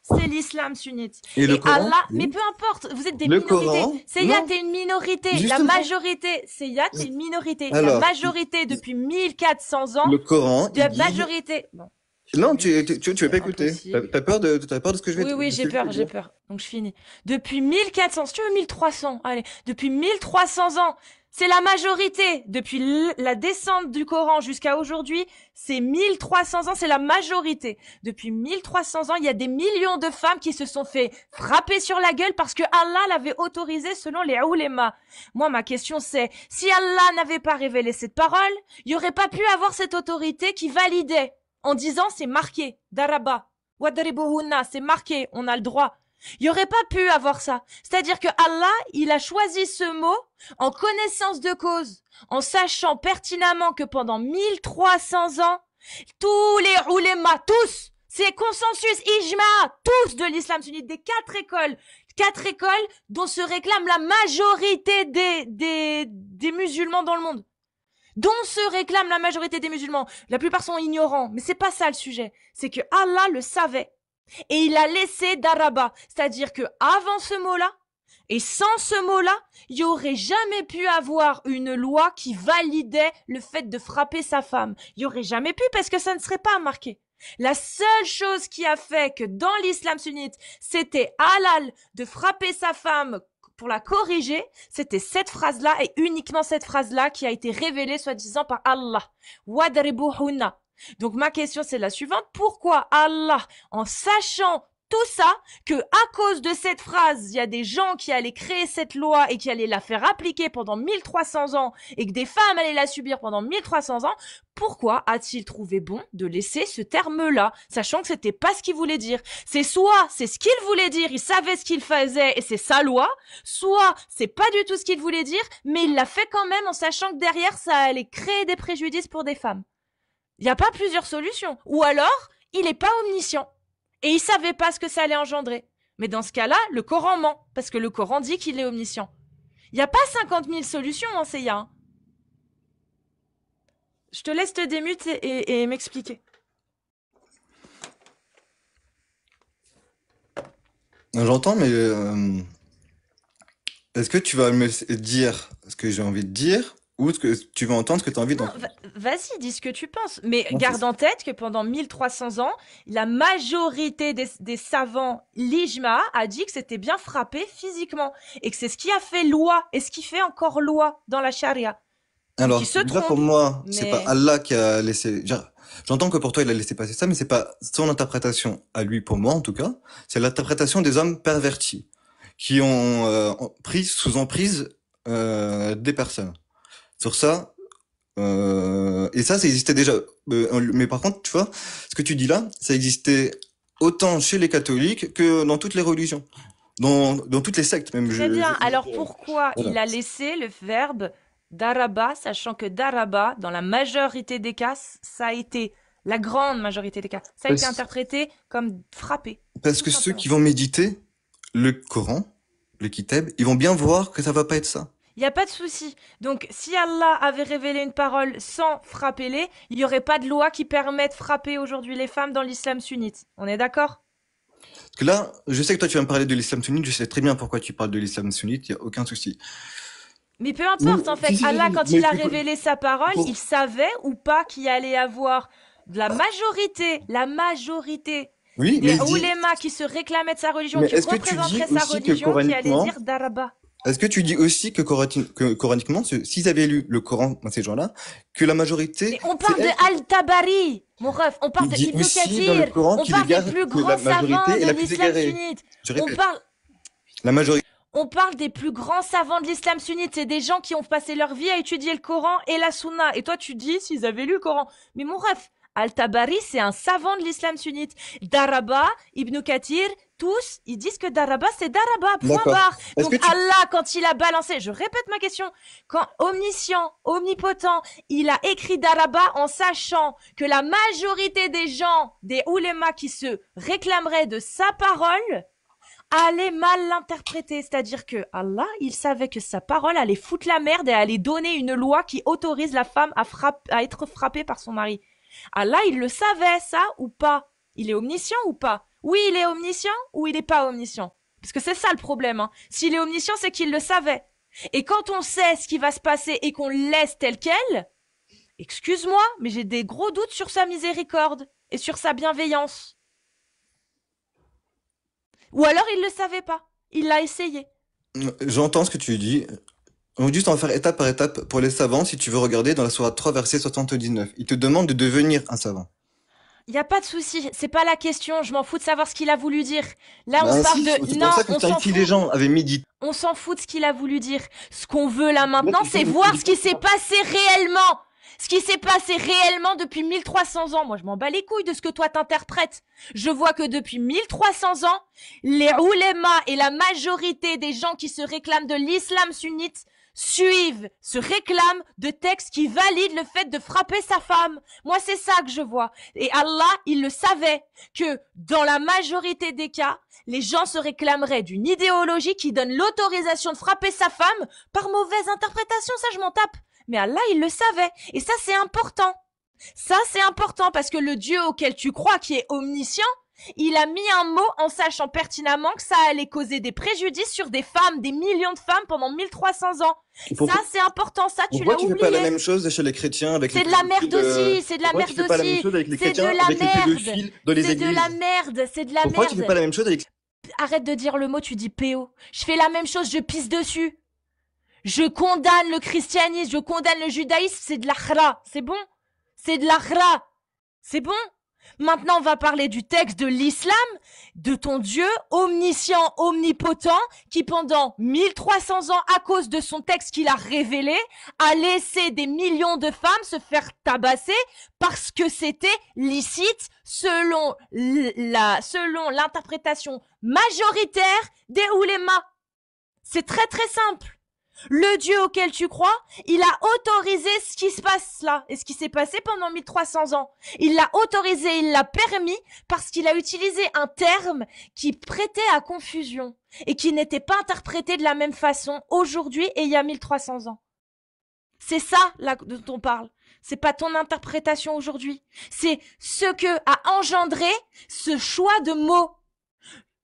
A: c'est l'islam sunnite.
B: Et le
A: Et
B: Coran?
A: Allah, mais
B: Oui.
A: peu importe, vous êtes des
B: Le
A: minorités.
B: Coran?
A: Seiya,
B: Non,
A: t'es une minorité. La
B: justement.
A: majorité, Seiya, t'es une minorité. La
B: Alors,
A: majorité depuis 1400 ans,
B: le Coran,
A: de la
B: il guide.
A: majorité. Bon, je
B: Non,
A: finis.
B: tu veux pas
A: C'est
B: écouter.
A: impossible.
B: T'as peur de ce que je vais
A: Oui,
B: te,
A: oui,
B: de ce que je vais te
A: j'ai
B: dire.
A: peur. Donc je finis. Depuis 1400, si tu veux 1300, allez, depuis 1300 ans, c'est la majorité. Depuis la descente du Coran jusqu'à aujourd'hui, c'est 1300 ans, c'est la majorité. Depuis 1300 ans, il y a des millions de femmes qui se sont fait frapper sur la gueule parce que Allah l'avait autorisé selon les oulémas. Moi, ma question c'est, si Allah n'avait pas révélé cette parole, il n'y aurait pas pu avoir cette autorité qui validait en disant c'est marqué, Daraba. Wadribuhunna, c'est marqué, on a le droit. Il n'y aurait pas pu avoir ça. C'est-à-dire que Allah, il a choisi ce mot en connaissance de cause, en sachant pertinemment que pendant 1300 ans, tous les oulémas, tous, c'est consensus, ijma, tous de l'islam sunnite, des quatre écoles dont se réclame la majorité des musulmans dans le monde. Dont se réclame la majorité des musulmans. La plupart sont ignorants, mais c'est pas ça le sujet. C'est que Allah le savait. Et il a laissé Daraba. C'est-à-dire que avant ce mot-là, Et sans ce mot-là, il n'y aurait jamais pu avoir une loi qui validait le fait de frapper sa femme. Il n'y aurait jamais pu parce que ça ne serait pas marqué. La seule chose qui a fait que dans l'islam sunnite, c'était halal de frapper sa femme pour la corriger, c'était cette phrase-là et uniquement cette phrase-là qui a été révélée soi-disant par Allah. Wadribuhunna. Donc ma question c'est la suivante. Pourquoi Allah, en sachant tout ça, que à cause de cette phrase, il y a des gens qui allaient créer cette loi et qui allaient la faire appliquer pendant 1300 ans et que des femmes allaient la subir pendant 1300 ans, pourquoi a-t-il trouvé bon de laisser ce terme-là, sachant que c'était pas ce qu'il voulait dire? C'est soit c'est ce qu'il voulait dire, il savait ce qu'il faisait et c'est sa loi, soit c'est pas du tout ce qu'il voulait dire, mais il l'a fait quand même en sachant que derrière ça allait créer des préjudices pour des femmes. Il n'y a pas plusieurs solutions. Ou alors, il n'est pas omniscient. Et il savait pas ce que ça allait engendrer. Mais dans ce cas-là, le Coran ment, parce que le Coran dit qu'il est omniscient. Il n'y a pas 50 000 solutions, hein, Seiya. Hein. Je te laisse te démuter et m'expliquer.
B: J'entends, mais est-ce que tu vas me dire ce que j'ai envie de dire ou ce que tu vas entendre ce que tu as envie
A: Non,
B: d'entendre?
A: vas-y, dis ce que tu penses. Mais
B: Non,
A: garde en tête que pendant 1300 ans, la majorité des savants, l'Ijma, a dit que c'était bien frappé physiquement. Et que c'est ce qui a fait loi et ce qui fait encore loi dans la charia. Donc il
B: Alors,
A: se
B: déjà pour
A: trompe.
B: moi, c'est pas
A: Mais
B: Allah qui a laissé. J'entends que pour toi il a laissé passer ça, mais c'est pas son interprétation à lui, pour moi en tout cas. C'est l'interprétation des hommes pervertis qui ont pris sous emprise des personnes. Sur ça, et ça existait déjà. Mais par contre, tu vois, ce que tu dis là, ça existait autant chez les catholiques que dans toutes les religions, dans toutes les sectes même.
A: très bien. Alors
B: Je-
A: pourquoi
B: voilà.
A: il a laissé le verbe daraba, sachant que daraba, dans la majorité des cas, ça a été, la grande majorité des cas, ça a été
B: Parce,
A: interprété comme frapper,
B: parce
A: tout
B: que ceux
A: simplement.
B: qui vont méditer le Coran, le Kitab, ils vont bien voir que ça va pas être ça.
A: Il n'y a pas de souci. Donc, si Allah avait révélé une parole sans frapper-les, il n'y aurait pas de loi qui permette de frapper aujourd'hui les femmes dans l'islam sunnite. On est d'accord?
B: Parce que là, je sais que toi tu vas me parler de l'islam sunnite, je sais très bien pourquoi tu parles de l'islam sunnite, il y a aucun souci.
A: Mais peu
B: Mais,
A: importe, en
B: si,
A: fait.
B: si, si,
A: Allah,
B: si,
A: quand
B: mais
A: il a révélé sa parole, il
B: pour-
A: savait ou pas qu'il allait avoir de la majorité
B: oui, mais
A: des
B: il dit,
A: oulémas qui se réclamaient de sa religion,
B: mais
A: qui
B: est-ce que tu dis
A: représenteraient sa
B: aussi que
A: religion, qui allait
B: coraniquement,
A: dire daraba.
B: est-ce que tu dis aussi que, coraniquement, s'ils avaient lu le Coran, ces gens-là, que la
A: Mais
B: majorité,
A: on
B: c'est
A: parle de
B: elle qui...
A: Al-Tabari, mon ref, on parle
B: Il
A: de
B: dit
A: Ibn
B: aussi dans le
A: Kathir,
B: Coran
A: on
B: qu'il
A: parle des
B: égare
A: plus
B: que la
A: grands savants
B: majorité est
A: de
B: la plus
A: l'islam
B: égarée.
A: sunnite.
B: Je
A: On
B: répète,
A: parle,
B: la majorité.
A: On parle des plus grands savants de l'islam sunnite. C'est des gens qui ont passé leur vie à étudier le Coran et la Sunna. Et toi, tu dis s'ils avaient lu le Coran. Mais mon ref, Al-Tabari, c'est un savant de l'islam sunnite. Daraba, Ibn Kathir, tous, ils disent que Daraba, c'est Daraba, point
B: D'accord.
A: barre.
B: Est-ce que
A: Donc
B: tu...
A: Allah, quand il a balancé, je répète ma question, quand omniscient, omnipotent, il a écrit Daraba en sachant que la majorité des gens, des oulémas qui se réclameraient de sa parole, allait mal l'interpréter. C'est-à-dire que Allah, il savait que sa parole allait foutre la merde et allait donner une loi qui autorise la femme à être frappée par son mari. Allah, il le savait, ça, ou pas? Il est omniscient ou pas? Oui, il est omniscient ou il n'est pas omniscient? Parce que c'est ça le problème. Hein. S'il est omniscient, c'est qu'il le savait. Et quand on sait ce qui va se passer et qu'on le laisse tel quel, excuse-moi, mais j'ai des gros doutes sur sa miséricorde et sur sa bienveillance. Ou alors il le savait pas. Il l'a essayé.
B: J'entends ce que tu dis. On va juste en faire étape par étape pour les savants, si tu veux regarder dans la sourate 3, verset 79. Il te demande de devenir un savant.
A: Il y a pas de souci, c'est pas la question, je m'en fous de savoir ce qu'il a voulu dire. Là, on
B: Ben
A: parle
B: si,
A: de
B: c'est
A: non,
B: pour ça que
A: on s'en
B: si les
A: fout.
B: gens avaient médité.
A: On s'en fout de ce qu'il a voulu dire. Ce qu'on veut là
B: Là,
A: maintenant,
B: tu
A: c'est
B: sais,
A: voir ce qui s'est passé réellement. Ce qui s'est passé réellement depuis 1300 ans. Moi, je m'en bats les couilles de ce que toi t'interprètes. Je vois que depuis 1300 ans, les oulémas et la majorité des gens qui se réclament de l'islam sunnite suivent, se réclament de textes qui valident le fait de frapper sa femme. Moi, c'est ça que je vois. Et Allah, il le savait que dans la majorité des cas, les gens se réclameraient d'une idéologie qui donne l'autorisation de frapper sa femme par mauvaise interprétation. Ça, je m'en tape. Mais Allah, il le savait. Et ça, c'est important. Ça, c'est important parce que le Dieu auquel tu crois, qui est omniscient, Il a mis un mot en sachant pertinemment que ça allait causer des préjudices sur des femmes, des millions de femmes pendant 1300 ans. Ça,
B: Pourquoi,
A: c'est important, ça, tu
B: pourquoi
A: l'as
B: tu fais pas la
A: oublié.
B: même chose chez les chrétiens avec les
A: C'est de la
B: pédophiles
A: merde aussi, c'est de la
B: Pourquoi tu
A: merde
B: fais pas la même
A: aussi.
B: chose avec les
A: C'est de
B: chrétiens
A: la
B: avec les
A: merde.
B: pédophiles dans les
A: C'est de la
B: églises?
A: merde, c'est de la
B: Pourquoi tu fais
A: merde.
B: pas la même chose avec...
A: Arrête de dire le mot, tu dis PO. Je fais la même chose, je pisse dessus. Je condamne le christianisme, je condamne le judaïsme, c'est de l'achra, c'est bon? C'est de l'achra, c'est bon? Maintenant, on va parler du texte de l'islam, de ton Dieu omniscient, omnipotent, qui pendant 1300 ans, à cause de son texte qu'il a révélé, a laissé des millions de femmes se faire tabasser parce que c'était licite selon l'interprétation majoritaire des oulémas. C'est très très simple. Le Dieu auquel tu crois, il a autorisé ce qui se passe là et ce qui s'est passé pendant 1300 ans. Il l'a autorisé, il l'a permis parce qu'il a utilisé un terme qui prêtait à confusion et qui n'était pas interprété de la même façon aujourd'hui et il y a 1300 ans. C'est ça là dont on parle. C'est pas ton interprétation aujourd'hui. C'est ce que a engendré ce choix de mots.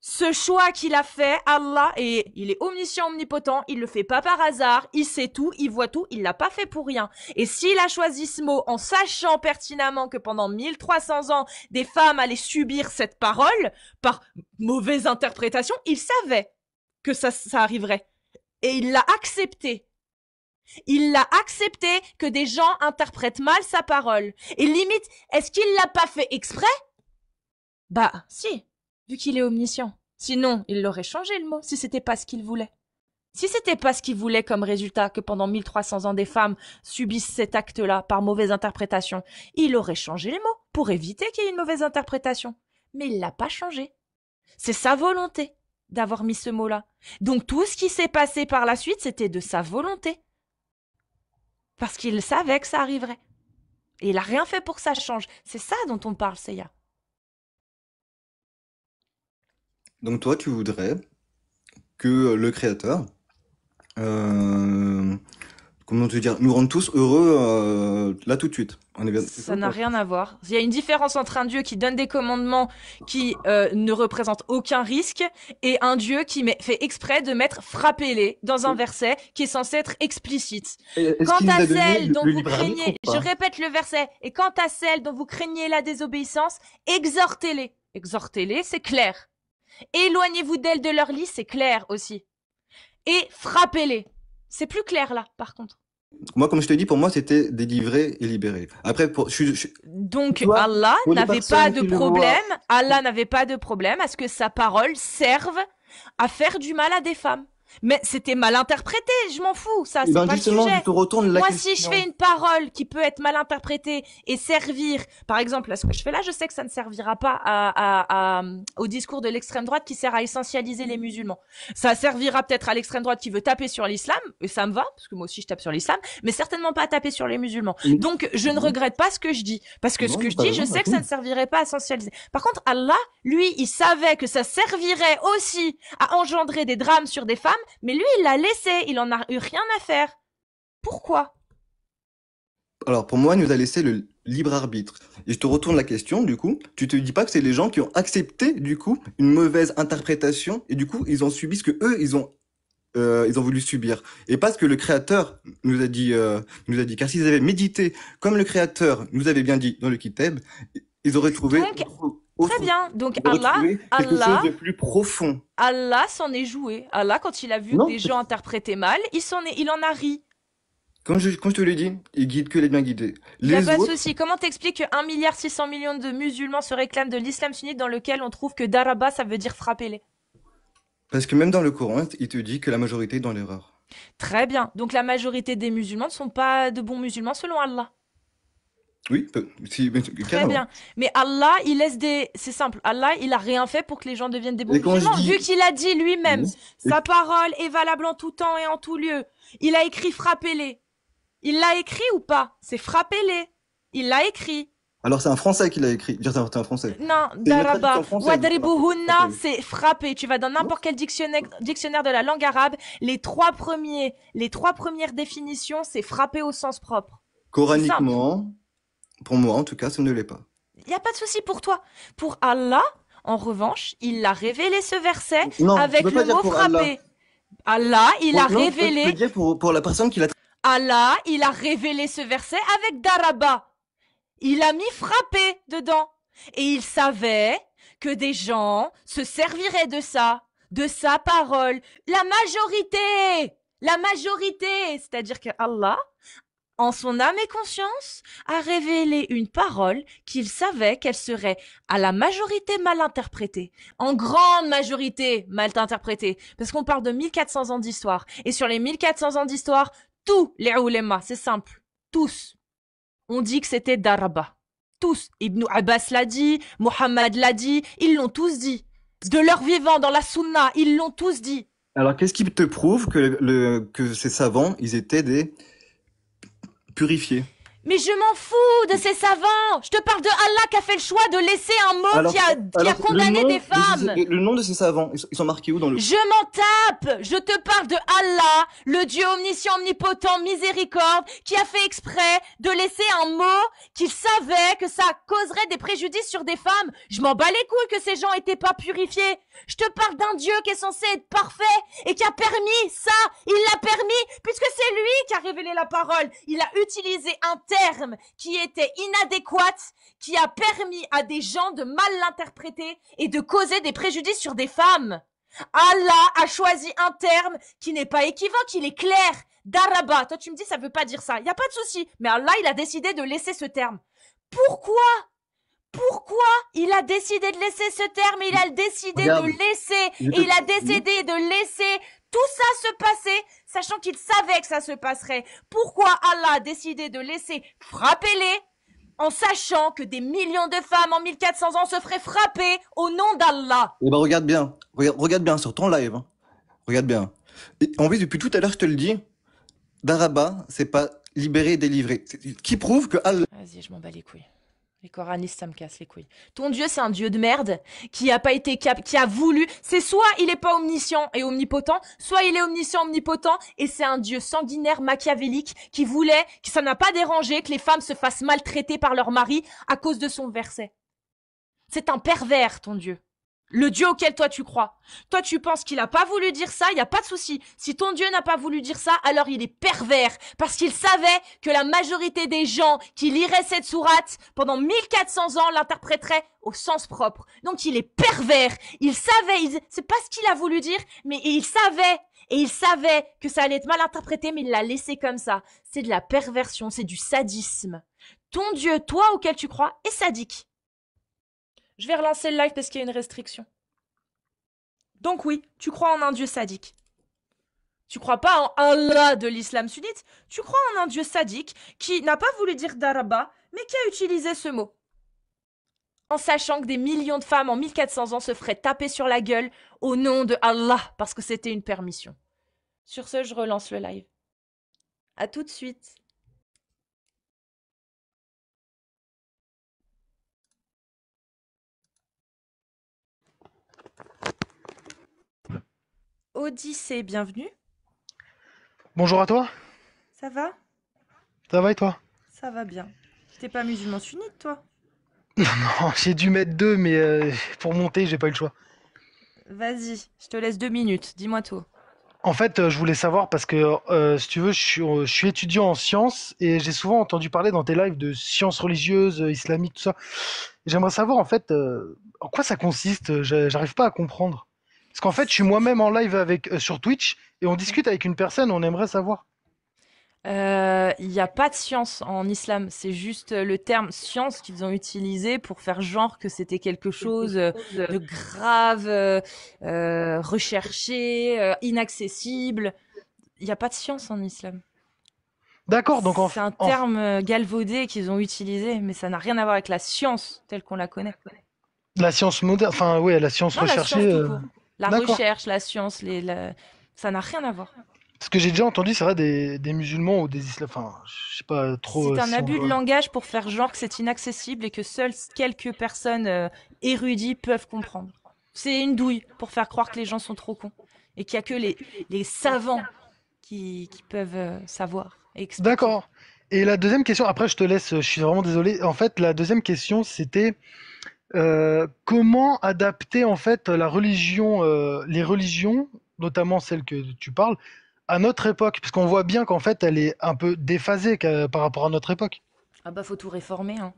A: Ce choix qu'il a fait, Allah, et il est omniscient, omnipotent, il le fait pas par hasard, il sait tout, il voit tout, il l'a pas fait pour rien. Et s'il a choisi ce mot en sachant pertinemment que pendant 1300 ans, des femmes allaient subir cette parole par mauvaise interprétation, il savait que ça arriverait. Et il l'a accepté. Il l'a accepté que des gens interprètent mal sa parole. Et limite, est-ce qu'il l'a pas fait exprès? Bah, si. Vu qu'il est omniscient. Sinon, il l'aurait changé le mot, si c'était pas ce qu'il voulait. Si c'était pas ce qu'il voulait comme résultat, que pendant 1300 ans des femmes subissent cet acte-là par mauvaise interprétation, il aurait changé les mots pour éviter qu'il y ait une mauvaise interprétation. Mais il l'a pas changé. C'est sa volonté d'avoir mis ce mot-là. Donc tout ce qui s'est passé par la suite, c'était de sa volonté. Parce qu'il savait que ça arriverait. Et il a rien fait pour que ça change. C'est ça dont on parle, Seiya.
B: Donc toi, tu voudrais que le Créateur, euh, comment te dire, nous rende tous heureux là tout de suite. On est bien, c'est ça
A: Ça
B: ou
A: n'a
B: pas?
A: rien à voir. Il y a une différence entre un Dieu qui donne des commandements qui ne représentent aucun risque et un Dieu qui fait exprès de mettre frappez-les dans un verset qui est censé être explicite.
B: Est-ce
A: Quant
B: qu'il nous
A: à
B: a donné
A: celles dont
B: le
A: vous
B: libre arbitre ou
A: craignez, je
B: pas?
A: répète le verset, et quant à celles dont vous craignez la désobéissance, exhortez-les. Exhortez-les, c'est clair. Éloignez-vous d'elles de leur lit, c'est clair aussi. Et frappez-les. C'est plus clair là, par contre.
B: Moi, comme je te dis, pour moi, c'était délivrer et libérer. Après, tu
A: Donc
B: vois,
A: Allah
B: pour les
A: n'avait pas
B: personnes
A: de
B: qui le
A: problème,
B: voient,
A: Allah n'avait pas de problème à ce que sa parole serve à faire du mal à des femmes. Mais c'était mal interprété, je m'en fous, ça,
B: et
A: c'est
B: ben
A: pas le
B: justement, je
A: sujet.
B: te retourne la
A: Moi, si je fais
B: question.
A: une parole qui peut être mal interprétée et servir, par exemple, là, ce que je fais là, je sais que ça ne servira pas au discours de l'extrême droite qui sert à essentialiser les musulmans. Ça servira peut-être à l'extrême droite qui veut taper sur l'islam, et ça me va, parce que moi aussi je tape sur l'islam, mais certainement pas à taper sur les musulmans. Donc, je ne
B: Non,
A: regrette pas ce que je dis, parce que ce que
B: non,
A: je
B: t'as
A: dis, je
B: raison,
A: sais que ça ne servirait pas à essentialiser. Par contre, Allah, lui, il savait que ça servirait aussi à engendrer des drames sur des femmes, mais lui, il l'a laissé, il en a eu rien à faire. Pourquoi?
B: Alors, pour moi, il nous a laissé le libre arbitre. Et je te retourne la question, du coup. Tu te dis pas que c'est les gens qui ont accepté, du coup, une mauvaise interprétation, et du coup, ils ont subi ce que eux, ils ont voulu subir. Et pas ce que le Créateur nous a dit. Car s'ils avaient médité, comme le Créateur nous avait bien dit dans le Kitab, ils auraient trouvé
A: Donc, très bien. Donc
B: ils auraient trouvé quelque chose de plus profond.
A: Allah s'en est joué. Allah, quand il a vu
B: Non,
A: que des gens interprétaient mal, il en a ri.
B: Quand je te l'ai dit, il guide que les bien guidés.
A: Il n'y a
B: Les
A: pas de
B: autres,
A: souci. Comment t'expliques que 1,6 milliard de musulmans se réclament de l'islam sunnite dans lequel on trouve que daraba, ça veut dire frapper-les?
B: parce que même dans le Coran, il te dit que la majorité est dans l'erreur.
A: Très bien. Donc la majorité des musulmans ne sont pas de bons musulmans selon Allah.
B: Oui, mais
A: Très
B: carrément.
A: bien. Mais Allah, il laisse des... C'est simple. Allah, il a rien fait pour que les gens deviennent des bons
B: Et quand je
A: musulmans. Vu
B: dis,
A: qu'il a dit lui-même,
B: oui, et-
A: sa parole est valable en tout temps et en tout lieu. Il a écrit frappez-les. Il l'a écrit ou pas? C'est frappez-les. Il l'a écrit.
B: alors c'est un Français qui l'a écrit. Dire c'est un Français.
A: Non,
B: C'est une
A: daraba.
B: traduction française.
A: Wadribuhunna,
B: Ok.
A: c'est frapper. Tu vas dans n'importe quel dictionnaire de la langue arabe. Les trois premières définitions, c'est frapper au sens propre. C'est simple.
B: Coraniquement, pour moi en tout cas, ce ne l'est pas.
A: Il n'y a pas de souci pour toi. Pour Allah, en revanche, il a révélé ce verset
B: Non, tu
A: avec
B: peux pas
A: le
B: dire
A: mot
B: pour Allah.
A: frapper. Allah, il a
B: Non, tu peux
A: révélé,
B: dire pour la personne qui l'a.
A: Allah, il a révélé ce verset avec daraba. Il a mis frapper dedans. Et il savait que des gens se serviraient de ça, de sa parole. La majorité, c'est-à-dire que Allah, en son âme et conscience, a révélé une parole qu'il savait qu'elle serait à la majorité mal interprétée, en grande majorité mal interprétée, parce qu'on parle de 1400 ans d'histoire. Et sur les 1400 ans d'histoire, tous les oulémas, c'est simple, tous, ont dit que c'était daraba. Tous. Ibn Abbas l'a dit, Mohammed l'a dit, ils l'ont tous dit. De leur vivant, dans la sunna, ils l'ont tous dit.
B: Alors, qu'est-ce qui te prouve que ces savants, ils étaient des purifiés?
A: Mais je m'en fous de ces savants. Je te parle de Allah qui a fait le choix de laisser un mot qui a condamné des femmes.
B: Le nom de ces savants, ils sont marqués où dans le...
A: Je m'en tape. Je te parle de Allah, le Dieu omniscient, omnipotent, miséricorde, qui a fait exprès de laisser un mot qu'il savait que ça causerait des préjudices sur des femmes. Je m'en bats les couilles que ces gens étaient pas purifiés. Je te parle d'un Dieu qui est censé être parfait et qui a permis ça. Il l'a permis puisque c'est lui qui a révélé la parole. Il a utilisé un terme qui était inadéquat, qui a permis à des gens de mal l'interpréter et de causer des préjudices sur des femmes. Allah a choisi un terme qui n'est pas équivoque, il est clair. Daraba. Toi, tu me dis, ça veut pas dire ça. Il y a pas de souci. Mais Allah, il a décidé de laisser ce terme. Pourquoi il a décidé de laisser ce terme? Il a décidé
B: Regarde,
A: de laisser, et il a décidé de laisser tout ça se passer, sachant qu'il savait que ça se passerait. Pourquoi Allah a décidé de laisser frapper-les, en sachant que des millions de femmes en 1400 ans se feraient frapper au nom d'Allah?
B: eh ben, regarde bien. Regarde bien sur ton live, hein. Regarde bien. Et en fait, depuis tout à l'heure, je te le dis, Daraba, c'est pas libéré et délivré. Qui prouve que Allah...
A: Vas-y, je m'en bats les couilles. Les coranistes, ça me casse les couilles. Ton Dieu, c'est un Dieu de merde qui a pas été qui a voulu. C'est soit il est pas omniscient et omnipotent, soit il est omniscient, omnipotent et c'est un Dieu sanguinaire, machiavélique qui voulait, que ça n'a pas dérangé que les femmes se fassent maltraiter par leur mari à cause de son verset. C'est un pervers, ton Dieu. Le Dieu auquel toi tu crois. Toi tu penses qu'il a pas voulu dire ça, il y a pas de souci. Si ton Dieu n'a pas voulu dire ça, alors il est pervers parce qu'il savait que la majorité des gens qui liraient cette sourate pendant 1400 ans l'interpréteraient au sens propre. Donc il est pervers. Il savait, c'est pas ce qu'il a voulu dire, mais il savait que ça allait être mal interprété, mais il l'a laissé comme ça. C'est de la perversion, c'est du sadisme. Ton Dieu, toi auquel tu crois, est sadique. Je vais relancer le live parce qu'il y a une restriction. Donc oui, tu crois en un Dieu sadique. Tu crois pas en Allah de l'islam sunnite, tu crois en un Dieu sadique qui n'a pas voulu dire daraba, mais qui a utilisé ce mot. En sachant que des millions de femmes en 1400 ans se feraient taper sur la gueule au nom de Allah parce que c'était une permission. Sur ce, je relance le live. À tout de suite. Odyssée, bienvenue.
C: Bonjour à toi,
A: Ça va?
C: ça va et toi?
A: Ça va bien. T'es pas musulman sunnite, toi?
C: Non, j'ai dû mettre deux, mais pour monter, j'ai pas eu le choix.
A: Vas-y, je te laisse 2 minutes, dis-moi tout.
C: En fait, je voulais savoir parce que, si tu veux, je suis étudiant en sciences et j'ai souvent entendu parler dans tes lives de sciences religieuses, islamiques, tout ça. J'aimerais savoir en fait en quoi ça consiste. J'arrive pas à comprendre. Parce qu'en fait, je suis moi-même en live avec sur Twitch et on discute avec une personne, on aimerait savoir.
A: Il n'y a pas de science en islam, c'est juste le terme science qu'ils ont utilisé pour faire genre que c'était quelque chose de grave, recherché, inaccessible. Il n'y a pas de science en islam.
C: D'accord, donc
A: C'est un terme galvaudé qu'ils ont utilisé, mais ça n'a rien à voir avec la science telle qu'on la connaît.
C: la science moderne, enfin ouais, la science
A: Non, la
C: recherchée.
A: science tout court. La
C: D'accord.
A: recherche, la science, ça n'a rien à voir.
C: Parce que j'ai déjà entendu, c'est vrai, des musulmans ou des islams. Enfin, je sais pas trop.
A: C'est un
C: si on
A: abus de
C: doit-
A: langage pour faire genre que c'est inaccessible et que seules quelques personnes érudies peuvent comprendre. C'est une douille pour faire croire que les gens sont trop cons et qu'il y a que les savants qui peuvent savoir et expliquer.
C: D'accord. Et la deuxième question, après je te laisse, je suis vraiment désolé. En fait, la deuxième question, c'était comment adapter en fait la religion, les religions, notamment celles que tu parles, à notre époque, parce qu'on voit bien qu'en fait elle est un peu déphasée par rapport à notre époque.
A: Ah bah faut tout réformer, hein.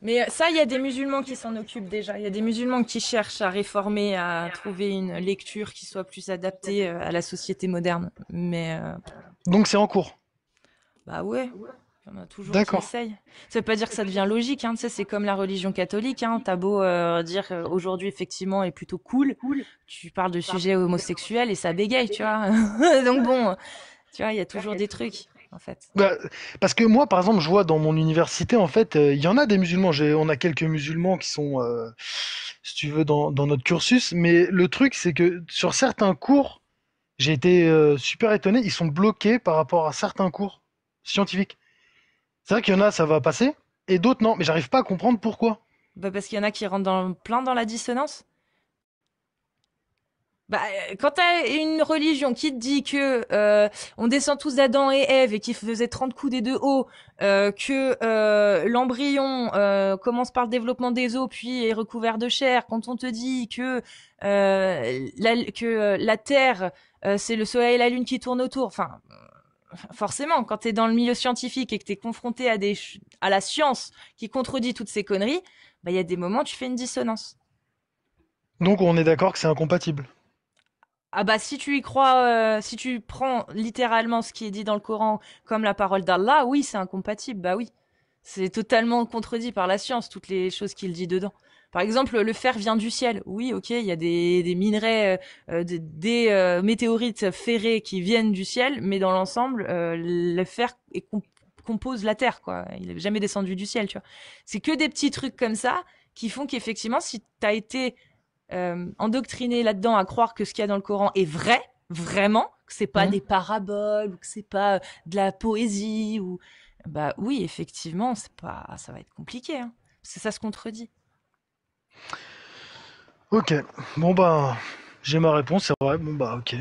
A: Mais ça, il y a des musulmans qui s'en occupent déjà. Il y a des musulmans qui cherchent à réformer, à trouver une lecture qui soit plus adaptée à la société moderne. Mais
C: Donc c'est en cours.
A: bah ouais, il y en a toujours qui
C: D'accord.
A: essayent. Ça veut pas dire que ça devient logique, hein. Tu sais, c'est comme la religion catholique, hein. T'as beau dire aujourd'hui effectivement est plutôt cool, tu parles de sujets homosexuels et ça bégaye, tu vois. Donc bon, tu vois, il y a toujours des trucs en fait.
C: Bah, parce que moi, par exemple, je vois dans mon université, en fait, il y en a des musulmans. On a quelques musulmans qui sont, si tu veux, dans notre cursus. Mais le truc, c'est que sur certains cours, j'ai été super étonné. Ils sont bloqués par rapport à certains cours scientifiques. C'est vrai qu'il y en a, ça va passer, et d'autres non. Mais j'arrive pas à comprendre pourquoi.
A: Bah parce qu'il y en a qui rentrent plein dans la dissonance. Bah, quand t'as une religion qui te dit que on descend tous d'Adam et Ève et qui faisait 30 coups des deux hauts, que l'embryon commence par le développement des os puis est recouvert de chair, quand on te dit que la Terre c'est le Soleil et la Lune qui tournent autour, enfin forcément, quand t'es dans le milieu scientifique et que t'es confronté à la science qui contredit toutes ces conneries, bah il y a des moments où tu fais une dissonance.
C: Donc on est d'accord que c'est incompatible.
A: Ah bah si tu y crois, si tu prends littéralement ce qui est dit dans le Coran comme la parole d'Allah, oui, c'est incompatible, bah oui. C'est totalement contredit par la science, toutes les choses qu'il dit dedans. Par exemple, le fer vient du ciel. Oui, ok, il y a des minerais, des météorites ferrées qui viennent du ciel, mais dans l'ensemble, le fer compose la Terre, quoi. Il n'est jamais descendu du ciel, tu vois. C'est que des petits trucs comme ça qui font qu'effectivement, si t'as été endoctriné là-dedans à croire que ce qu'il y a dans le Coran est vrai, vraiment, que c'est pas
C: Mhm.
A: des paraboles ou que c'est pas de la poésie ou bah oui, effectivement, c'est pas ça va être compliqué hein, parce que ça se contredit.
C: Ok. Bon bah, j'ai ma réponse, c'est vrai. Bon bah, ok.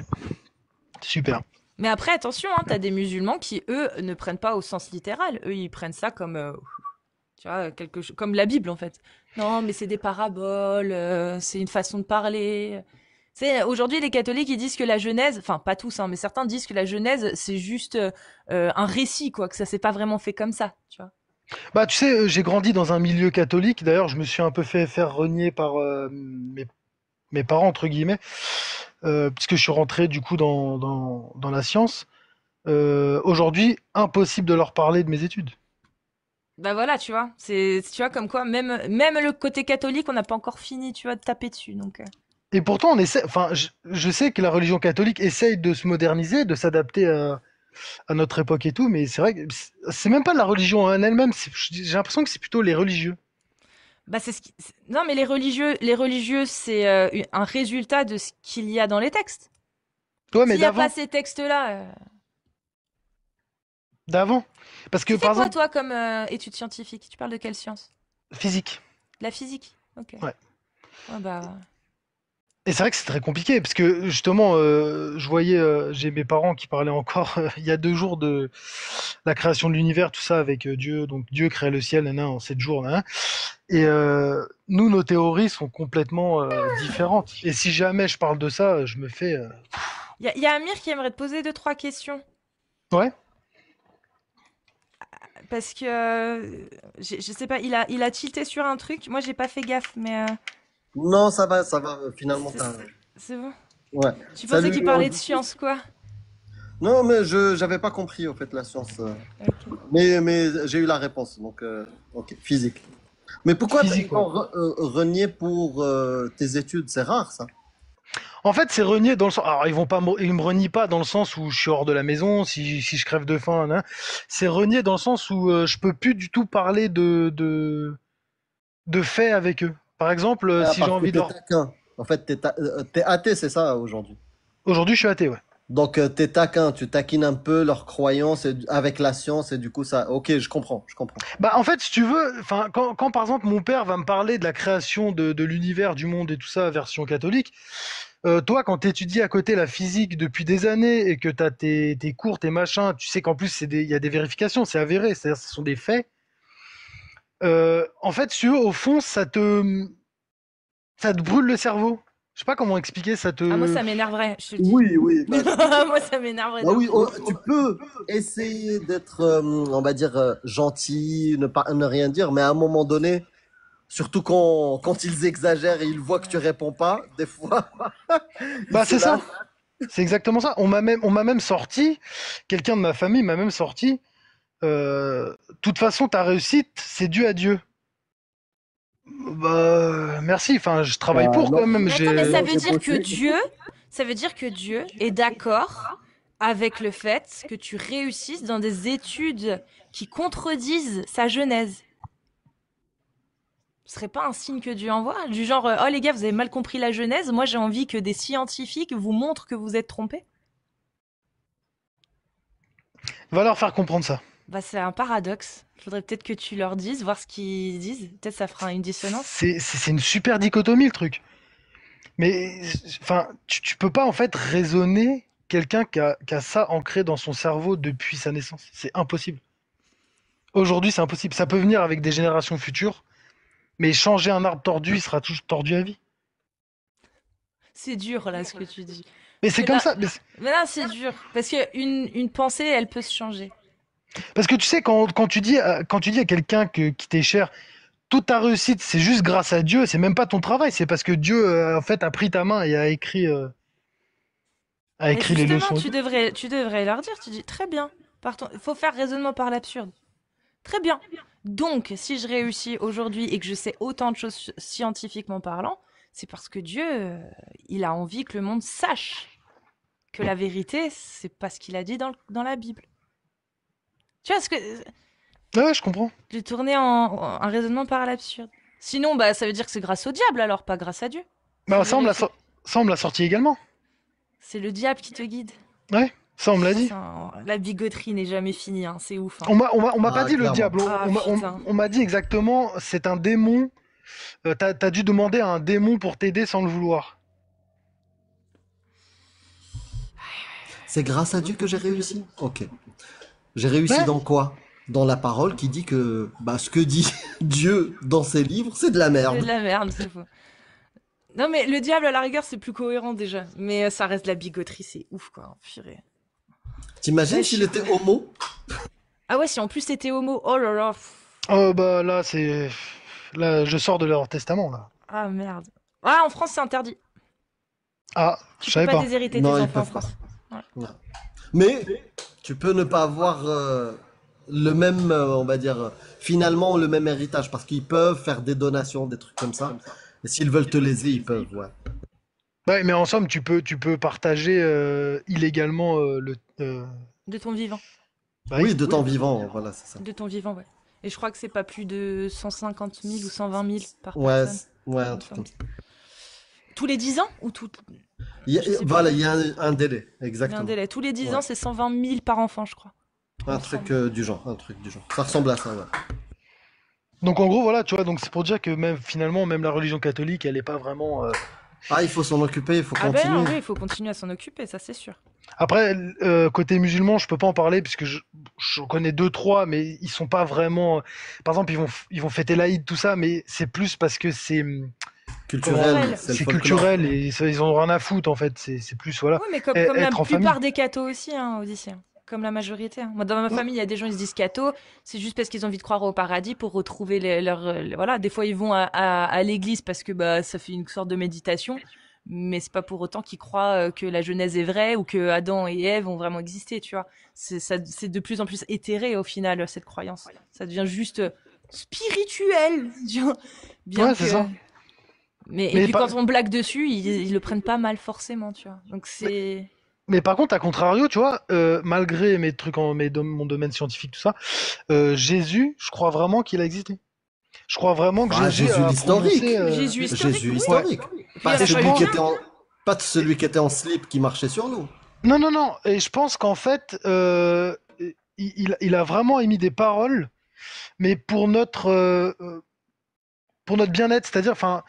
C: Super.
A: Mais après attention, hein, t'as des musulmans qui eux ne prennent pas au sens littéral, eux ils prennent ça comme tu vois quelque chose comme la Bible en fait. Non, mais c'est des paraboles, c'est une façon de parler. C'est aujourd'hui les catholiques ils disent que la Genèse, enfin pas tous hein, mais certains disent que la Genèse c'est juste un récit quoi, que ça s'est pas vraiment fait comme ça, tu vois.
C: Bah, tu sais, j'ai grandi dans un milieu catholique. D'ailleurs, je me suis un peu fait faire renier par mes parents, entre guillemets, puisque je suis rentré du coup dans la science. Aujourd'hui, impossible de leur parler de mes études.
A: Bah voilà, tu vois, c'est tu vois comme quoi même le côté catholique on n'a pas encore fini, tu vois, de taper dessus donc.
C: Et pourtant, on essaie, enfin, je sais que la religion catholique essaye de se moderniser, de s'adapter à notre époque et tout, mais c'est vrai que c'est même pas la religion en elle-même, j'ai l'impression que c'est plutôt les religieux.
A: Bah non mais les religieux c'est un résultat de ce qu'il y a dans les textes.
C: Ouais, mais
A: S'il n'y a pas
C: d'avant,
A: ces textes-là,
C: d'avant. Parce que,
A: tu fais
C: par
A: quoi
C: exemple,
A: toi comme étude scientifique? Tu parles de quelle science?
C: physique.
A: De la physique? Ok.
C: Ouais.
A: Ouais bah
C: Et c'est vrai que c'est très compliqué, parce que justement, je voyais, j'ai mes parents qui parlaient encore il y a 2 jours de la création de l'univers, tout ça avec Dieu. Donc Dieu crée le ciel, en 7 jours, nanana. Et nous, nos théories sont complètement différentes. Et si jamais je parle de ça, je me fais.
A: y a Amir qui aimerait te poser deux trois questions
C: Ouais.
A: parce que je sais pas, il a tilté sur un truc. Moi j'ai pas fait gaffe mais
D: Non, ça va, finalement,
A: c'est c'est bon.
D: Ouais.
A: Tu pensais qu'il
D: Salut,
A: parlait de science quoi?
D: Non, mais j'avais pas compris, en fait, la science.
A: Ok.
D: Mais j'ai eu la réponse, donc, ok, physique. Mais pourquoi ils
C: Physique, ouais.
D: t'ont renié pour tes études? C'est rare, ça.
C: En fait, c'est renier dans le sens. Alors, ils me renient pas dans le sens où je suis hors de la maison, si je crève de faim, hein. C'est renier dans le sens où je peux plus du tout parler de faits avec eux. Par exemple,
D: Ah,
C: si j'ai
D: parce que
C: envie de
D: t'es
C: leur.
D: taquin. En fait, t'es athée, c'est ça, aujourd'hui.
C: Aujourd'hui, je suis athée, ouais.
D: Donc, t'es taquin, tu taquines un peu leurs croyances avec la science, et du coup, ça. Ok, je comprends, je comprends.
C: Bah, en fait, si tu veux, enfin, quand par exemple mon père va me parler de la création de l'univers, du monde et tout ça, version catholique, toi, quand t'étudies à côté la physique depuis des années et que t'as tes cours, tes machins, tu sais qu'en plus il y a des vérifications, c'est avéré, c'est-à-dire ce sont des faits. En fait, si tu veux, au fond, ça te brûle le cerveau. Je sais pas comment expliquer, ça
A: Ah, moi,
C: te...
A: ça m'énerverait, je te le dis.
D: Oui, oui, bah,
A: Moi, ça m'énerverait
D: bah
A: de
D: oui,
A: fou.
D: oh, tu peux essayer d'être, on va dire, gentil, ne rien dire, mais à un moment donné, surtout quand ils exagèrent et ils voient que tu réponds pas, des fois, ils
C: Bah,
D: se
C: c'est
D: lâchent.
C: ça. C'est exactement ça. On m'a même sorti, quelqu'un de ma famille m'a même sorti, de toute façon, ta réussite, c'est dû à Dieu. Bah, merci. Enfin, je travaille
D: Bah
C: pour quand
D: non,
C: même.
A: Mais attends, mais ça
D: non,
A: veut
D: j'ai
A: dire que
D: bossé.
A: Dieu est d'accord avec le fait que tu réussisses dans des études qui contredisent sa genèse. Ce serait pas un signe que Dieu envoie? Du genre, oh les gars, vous avez mal compris la genèse, moi j'ai envie que des scientifiques vous montrent que vous êtes trompés?
C: Va leur faire comprendre ça.
A: Bah, c'est un paradoxe. Faudrait peut-être que tu leur dises, voir ce qu'ils disent. Peut-être ça fera une dissonance.
C: C'est une super dichotomie le truc. Mais enfin, tu peux pas en fait raisonner quelqu'un qui a ça ancré dans son cerveau depuis sa naissance. C'est impossible. Aujourd'hui, c'est impossible. Ça peut venir avec des générations futures, mais changer un arbre tordu, il sera toujours tordu à vie.
A: C'est dur là ce que tu dis.
C: Mais
A: Parce que
C: c'est comme
A: là,
C: ça.
A: mais là c'est dur. Parce que une pensée, elle peut se changer.
C: Parce que tu sais, quand tu dis à quelqu'un qui t'est cher, toute ta réussite, c'est juste grâce à Dieu, c'est même pas ton travail, c'est parce que Dieu, en fait, a pris ta main et a
A: Mais
C: écrit les
A: justement,
C: leçons et tout.
A: tu devrais leur dire, tu dis très bien. Partons, il faut faire raisonnement par l'absurde. Très bien. Donc, si je réussis aujourd'hui et que je sais autant de choses scientifiquement parlant, c'est parce que Dieu, il a envie que le monde sache que la vérité, c'est pas ce qu'il a dit dans la Bible. Tu vois ce que
C: Ouais, je comprends.
A: j'ai tourné en un raisonnement par l'absurde. Sinon, bah, ça veut dire que c'est grâce au diable alors, pas grâce à Dieu.
C: Bah,
A: Si j'ai
C: ça,
A: réussi.
C: ça, on me l'a sorti également.
A: C'est le diable qui te guide.
C: Ouais, ça, on me l'a dit.
A: Putain, la bigoterie n'est jamais finie, hein, c'est ouf. Hein.
C: On m'a pas
D: Ah,
C: dit le
D: clairement.
C: diable,
A: Ah putain.
C: on m'a dit exactement, c'est un démon. T'as dû demander à un démon pour t'aider sans le vouloir.
D: C'est grâce à Dieu que j'ai réussi. Ok. J'ai réussi
C: Ouais.
D: dans quoi? Dans la parole qui dit que bah, ce que dit Dieu dans ses livres, c'est de la
A: C'est de
D: merde.
A: la merde, c'est faux. Non mais le diable à la rigueur c'est plus cohérent déjà. Mais ça reste de la bigoterie, c'est ouf quoi. Purée.
D: T'imagines
A: Ouais,
D: s'il était homo?
A: Ah ouais, si en plus t'étais homo, oh là là.
C: Bah là, là, je sors de leur testament là.
A: Ah merde. Ah en France c'est interdit.
C: Ah, je
A: Tu peux
C: savais
A: pas
C: pas.
A: déshériter
D: Non,
A: tes
D: ils
A: enfants en
D: peuvent pas.
A: France. Ouais.
D: Non. Mais tu peux ne pas avoir le même, on va dire, finalement le même héritage parce qu'ils peuvent faire des donations, des trucs comme ça. Et s'ils veulent te léser, ils peuvent, ouais.
C: Ouais, mais en somme, tu peux partager illégalement
A: De ton vivant.
C: Bah
D: Oui,
C: oui.
D: de temps vivant, voilà, c'est ça.
A: De ton vivant, ouais. Et je crois que c'est pas plus de 150 000 ou 120 000 par
D: Ouais,
A: personne.
D: ouais,
A: Il
D: un
A: me
D: truc
A: semble.
D: comme ça.
A: Tous les 10 ans ou tout. Je sais
D: Voilà,
A: plus.
D: il y a un délai,
A: Il y a un
D: exactement.
A: délai. Tous les 10
D: Ouais.
A: ans, c'est 120 000 par enfant, je crois. Il
D: Un
A: me
D: truc
A: semble.
D: du genre, un truc du genre. Ça ressemble à ça, ouais.
C: Donc en gros, voilà, tu vois, donc c'est pour dire que même finalement, même la religion catholique, elle est pas vraiment.
D: Ah, il faut s'en occuper, il faut
A: Ah ben non,
D: continuer.
A: oui, il faut continuer à s'en occuper, ça c'est sûr.
C: Après, côté musulman, je peux pas en parler puisque je connais deux, trois, mais ils sont pas vraiment. Par exemple, ils vont fêter l'Aïd, tout ça, mais c'est plus parce que comment,
D: Culturel,
A: Culturel.
D: c'est le
C: c'est
D: folklore.
C: culturel et ils ont rien à foutre en fait. C'est plus voilà,
A: Oui, mais comme la
C: être en famille.
A: plupart des cathos aussi, hein, Odyssée. Comme la majorité. Hein. Moi, dans ma famille, il y a des gens, ils se disent cathos, c'est juste parce qu'ils ont envie de croire au paradis pour retrouver voilà, des fois, ils vont à l'église parce que bah, ça fait une sorte de méditation, mais c'est pas pour autant qu'ils croient que la Genèse est vraie ou que Adam et Ève ont vraiment existé, tu vois. C'est de plus en plus éthéré au final, cette croyance. Ça devient juste spirituel, tu vois. Bien
C: Ouais, c'est
A: que.
C: ça.
A: Et
C: Mais
A: puis
C: pas.
A: quand on blague dessus, ils le prennent pas mal forcément, tu vois. Donc
C: Mais,
A: c'est.
C: mais par contre, à contrario, tu vois, malgré mes trucs mon domaine scientifique, tout ça, Jésus, je crois vraiment qu'il a existé. Je crois vraiment que
D: Ah,
C: Jésus
D: Jésus
C: a
D: l'historique.
C: prononcé.
A: Jésus historique,
D: Jésus
A: oui.
C: Ouais.
D: historique.
A: Puis il
D: Pas
A: en a
C: Et je
A: fallu
D: celui qui
C: pense.
A: bien.
D: était en, pas celui qui était en slip qui marchait sur l'eau.
C: Non, non, non. Et je pense qu'en fait, il a vraiment émis des paroles, mais pour notre bien-être, c'est-à-dire, enfin,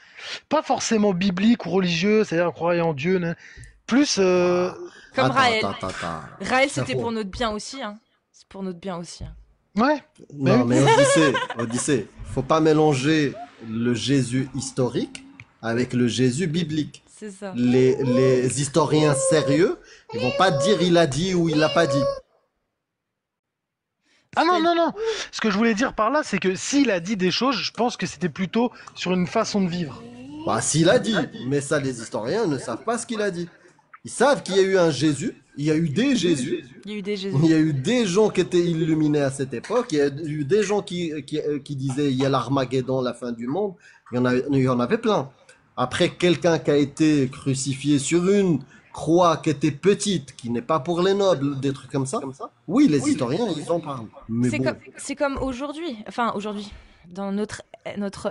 C: pas forcément biblique ou religieux, c'est-à-dire croire en Dieu, plus.
D: Waouh.
A: Comme
D: Attends,
A: Raël.
D: attends, attends, attends.
A: Raël, c'était pour
D: Frérot.
A: notre bien aussi, hein. C'est pour notre bien aussi. Hein.
C: Ouais, bah
D: Non,
C: oui.
D: mais Odyssée, faut pas mélanger le Jésus historique avec le Jésus biblique.
A: C'est ça.
D: Les historiens sérieux, ils vont pas dire il a dit ou il l'a pas dit.
C: Ah non,
A: C'est-
C: non, non. Ce que je voulais dire par là, c'est que s'il a dit des choses, je pense que c'était plutôt sur une façon de vivre.
D: Bah, s'il a dit, mais ça, les historiens ne savent pas ce qu'il a dit. Ils savent qu'il y a eu un Jésus, il y a eu des Jésus,
A: Il y a eu des
D: il
A: Jésus.
D: y a eu des gens qui étaient illuminés à cette époque, il y a eu des gens qui disaient il y a l'Armageddon, la fin du monde, il y en avait plein. Après, quelqu'un qui a été crucifié sur une croix qui était petite, qui n'est pas pour les nobles, des trucs comme ça, oui, les historiens, ils en parlent. Mais bon,
A: C'est comme aujourd'hui. Enfin, aujourd'hui. Dans notre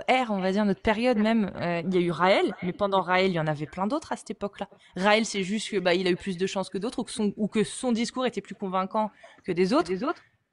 A: ère, on va dire, notre période même, il y a eu Raël, mais pendant Raël, il y en avait plein d'autres à cette époque-là. Raël, c'est juste que bah, il a eu plus de chances que d'autres, ou que son discours était plus convaincant que des autres,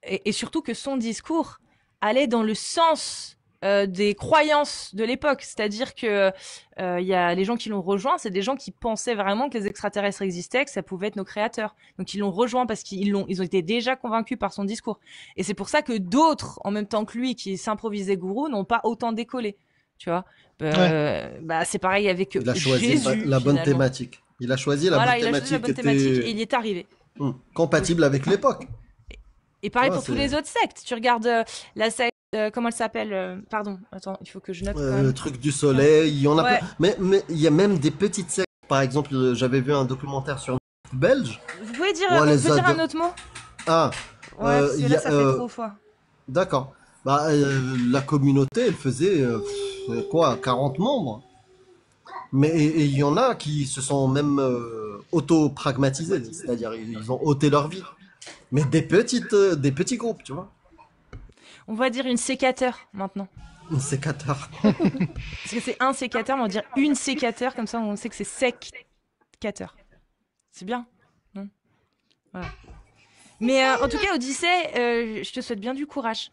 A: et surtout que son discours allait dans le sens des croyances de l'époque. C'est-à-dire que il y a les gens qui l'ont rejoint, c'est des gens qui pensaient vraiment que les extraterrestres existaient, que ça pouvait être nos créateurs. Donc ils l'ont rejoint parce ils ont été déjà convaincus par son discours. Et c'est pour ça que d'autres, en même temps que lui, qui s'improvisaient gourou, n'ont pas autant décollé. Tu vois,
C: Ouais.
A: bah c'est pareil avec
D: il a choisi
A: Jésus
D: la bonne
A: finalement.
D: thématique. Il a choisi la bonne
A: Voilà, il a choisi la
D: thématique qui
A: bonne thématique et
D: était
A: il y est arrivé.
D: compatible avec l'époque.
A: Et
D: Tu
A: pareil
D: vois,
A: pour tous
D: c'est
A: les autres sectes. Tu regardes la secte, comment elle s'appelle pardon, attends, il faut que je note quand
D: le
A: même.
D: truc du soleil, il y en a plein.
A: Ouais,
D: Mais il y a même des petites sectes. Par exemple, j'avais vu un documentaire sur une belge.
A: vous pouvez dire,
D: Ouais,
A: on
D: les
A: peut dire un
D: adeptes.
A: autre mot?
D: Ah,
A: Ouais, parce que
D: il y
A: là,
D: a,
A: ça fait trop fois.
D: d'accord. Bah, la communauté, elle faisait quoi, 40 membres. Mais et il y en a qui se sont même auto-pragmatisés, c'est-à-dire ils ont ôté leur vie. Mais des petits groupes, tu vois.
A: On va dire une sécateur maintenant.
D: C'est Qatar.
A: Parce que c'est un sécateur, mais on va dire une sécateur, comme ça on sait que c'est sécateur. C'est bien, non? Voilà. Mais en tout cas, Odyssée, je te souhaite bien du courage.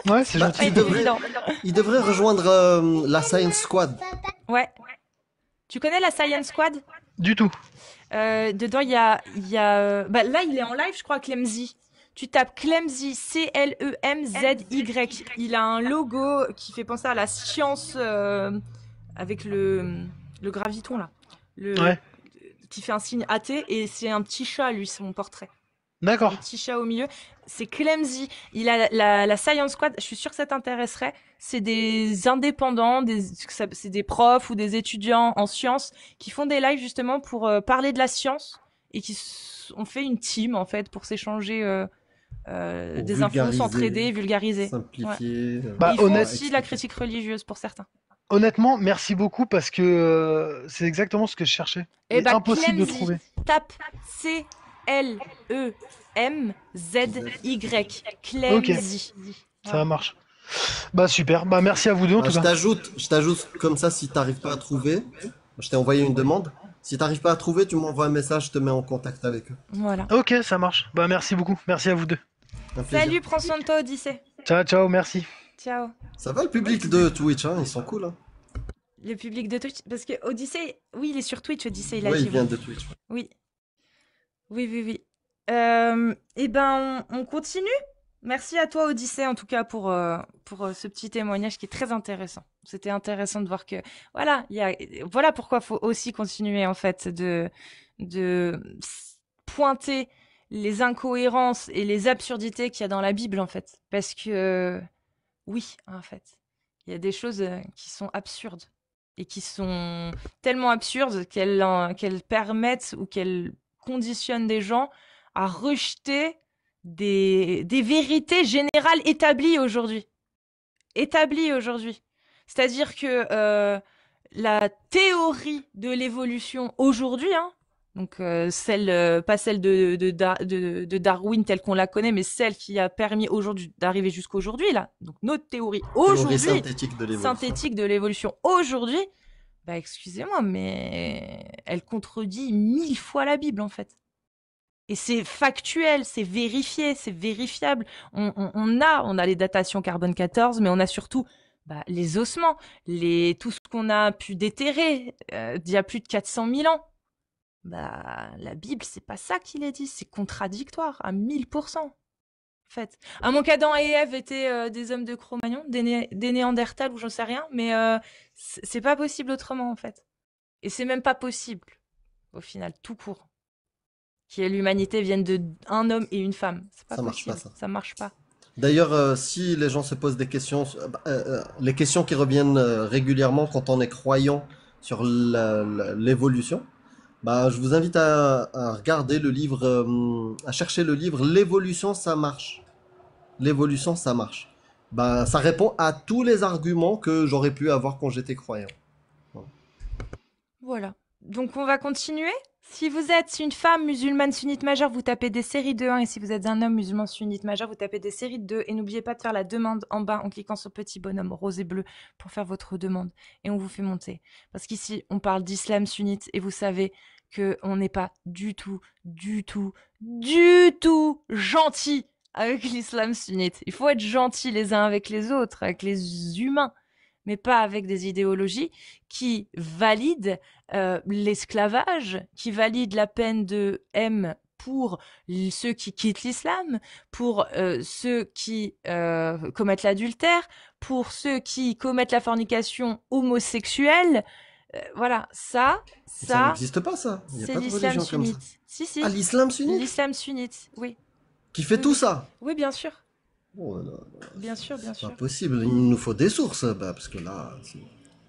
C: Ouais, c'est
D: Bah,
C: gentil.
A: Pas évident.
D: il devrait rejoindre la Science Squad.
A: Ouais. Tu connais la Science Squad?
C: Du tout.
A: Dedans, bah, là, il est en live, je crois, Clemzy. Tu tapes Clemzy, Clemzy. Il a un logo qui fait penser à la science avec le graviton, là. Le,
C: Ouais.
A: qui fait un signe athée, et c'est un petit chat, lui, son portrait.
C: D'accord.
A: Le petit chat au milieu. C'est Clemzy. Il a la Science Squad. Je suis sûre que ça t'intéresserait. C'est des indépendants, c'est des profs ou des étudiants en sciences qui font des lives justement pour parler de la science et ont fait une team en fait pour s'échanger
D: Pour
A: des infos,
D: vulgariser,
A: s'entraider, vulgariser. Ouais.
D: simplifier.
A: Et
C: Bah,
A: ils font
C: honnête,
A: aussi de la critique religieuse pour certains.
C: honnêtement, merci beaucoup parce que c'est exactement ce que je cherchais.
A: Et
C: Et
A: bah
C: impossible de
A: Clemzy,
C: trouver.
A: tape Clemzy.
C: Ok,
A: Clemzy.
C: ça marche. Bah super. Bah merci à vous deux en
D: Bah,
C: tout cas.
D: je t'ajoute comme ça si t'arrives pas à trouver. Je t'ai envoyé une demande. Si t'arrives pas à trouver, tu m'envoies un message, je te mets en contact avec eux.
A: Voilà.
C: Ok, ça marche. Bah merci beaucoup. Merci à vous deux.
D: Un plaisir.
A: Salut, prends soin de toi, Odyssée.
C: Ciao, ciao, merci.
A: Ciao.
D: Ça va le public de Twitch, hein, ils sont cool. Hein.
A: Le public de Twitch. Parce que Odyssey, oui, il est sur Twitch, Odyssey, il a
D: Ouais,
A: dit.
D: il vient de Twitch.
A: Oui. Oui, oui, oui. Eh ben, on continue. Merci à toi, Odyssée, en tout cas, pour ce petit témoignage qui est très intéressant. C'était intéressant de voir que, voilà, voilà pourquoi il faut aussi continuer, en fait, de pointer les incohérences et les absurdités qu'il y a dans la Bible, en fait. Parce que, oui, en fait, il y a des choses qui sont absurdes et qui sont tellement absurdes qu'elles permettent ou qu'elles conditionnent des gens à rejeter des vérités générales établies aujourd'hui. Établies aujourd'hui. C'est-à-dire que la théorie de l'évolution aujourd'hui, hein, donc pas celle de Darwin telle qu'on la connaît, mais celle qui a permis aujourd'hui d'arriver jusqu'aujourd'hui, là. Donc notre théorie
D: Théorie
A: aujourd'hui,
D: synthétique de l'évolution.
A: synthétique de l'évolution aujourd'hui, bah excusez-moi, mais elle contredit 1000 fois la Bible en fait. Et c'est factuel, c'est vérifié, c'est vérifiable. On a les datations carbone 14, mais on a surtout bah, les ossements, tout ce qu'on a pu déterrer d'il y a plus de 400 000 ans. Bah, la Bible, c'est pas ça qu'il est dit, c'est contradictoire à 1000%. en fait. À moins qu'Adam et Ève étaient des hommes de Cro-Magnon, des Néandertals ou j'en sais rien, mais c'est pas possible autrement, en fait. Et c'est même pas possible, au final, tout court. Que l'humanité vienne de un homme et une femme. C'est pas
D: Ça marche pas
A: possible.
D: ça.
A: Ça marche pas.
D: D'ailleurs, si les gens se posent des questions, les questions qui reviennent régulièrement quand on est croyant sur l'évolution, bah, je vous invite à regarder le livre, à chercher le livre L'évolution, ça marche. L'évolution, ça marche. Bah, ça répond à tous les arguments que j'aurais pu avoir quand j'étais croyant. Voilà.
A: Voilà. Donc on va continuer. Si vous êtes une femme musulmane sunnite majeure, vous tapez des séries de 1. Et si vous êtes un homme musulman sunnite majeur, vous tapez des séries de 2. Et n'oubliez pas de faire la demande en bas en cliquant sur le petit bonhomme rose et bleu pour faire votre demande. Et on vous fait monter. Parce qu'ici, on parle d'islam sunnite. Et vous savez qu'on n'est pas du tout, du tout, du tout gentil avec l'islam sunnite. Il faut être gentil les uns avec les autres, avec les humains, mais pas avec des idéologies qui valident l'esclavage, qui valident la peine de M pour ceux qui quittent l'islam, pour ceux qui commettent l'adultère, pour ceux qui commettent la fornication homosexuelle. Voilà,
D: Ça
A: ça,
D: n'existe pas, ça. Il n'y a
A: c'est
D: pas de
A: l'islam
D: religion comme ça.
A: sunnite. Si, si,
D: Ah, l'islam sunnite
A: l'islam sunnite, oui.
D: qui fait
A: Oui,
D: tout
A: oui.
D: ça.
A: Oui, bien sûr.
D: Oh là là,
A: Bien sûr, bien
D: c'est pas
A: sûr.
D: possible. Il nous faut des sources, bah, parce que là,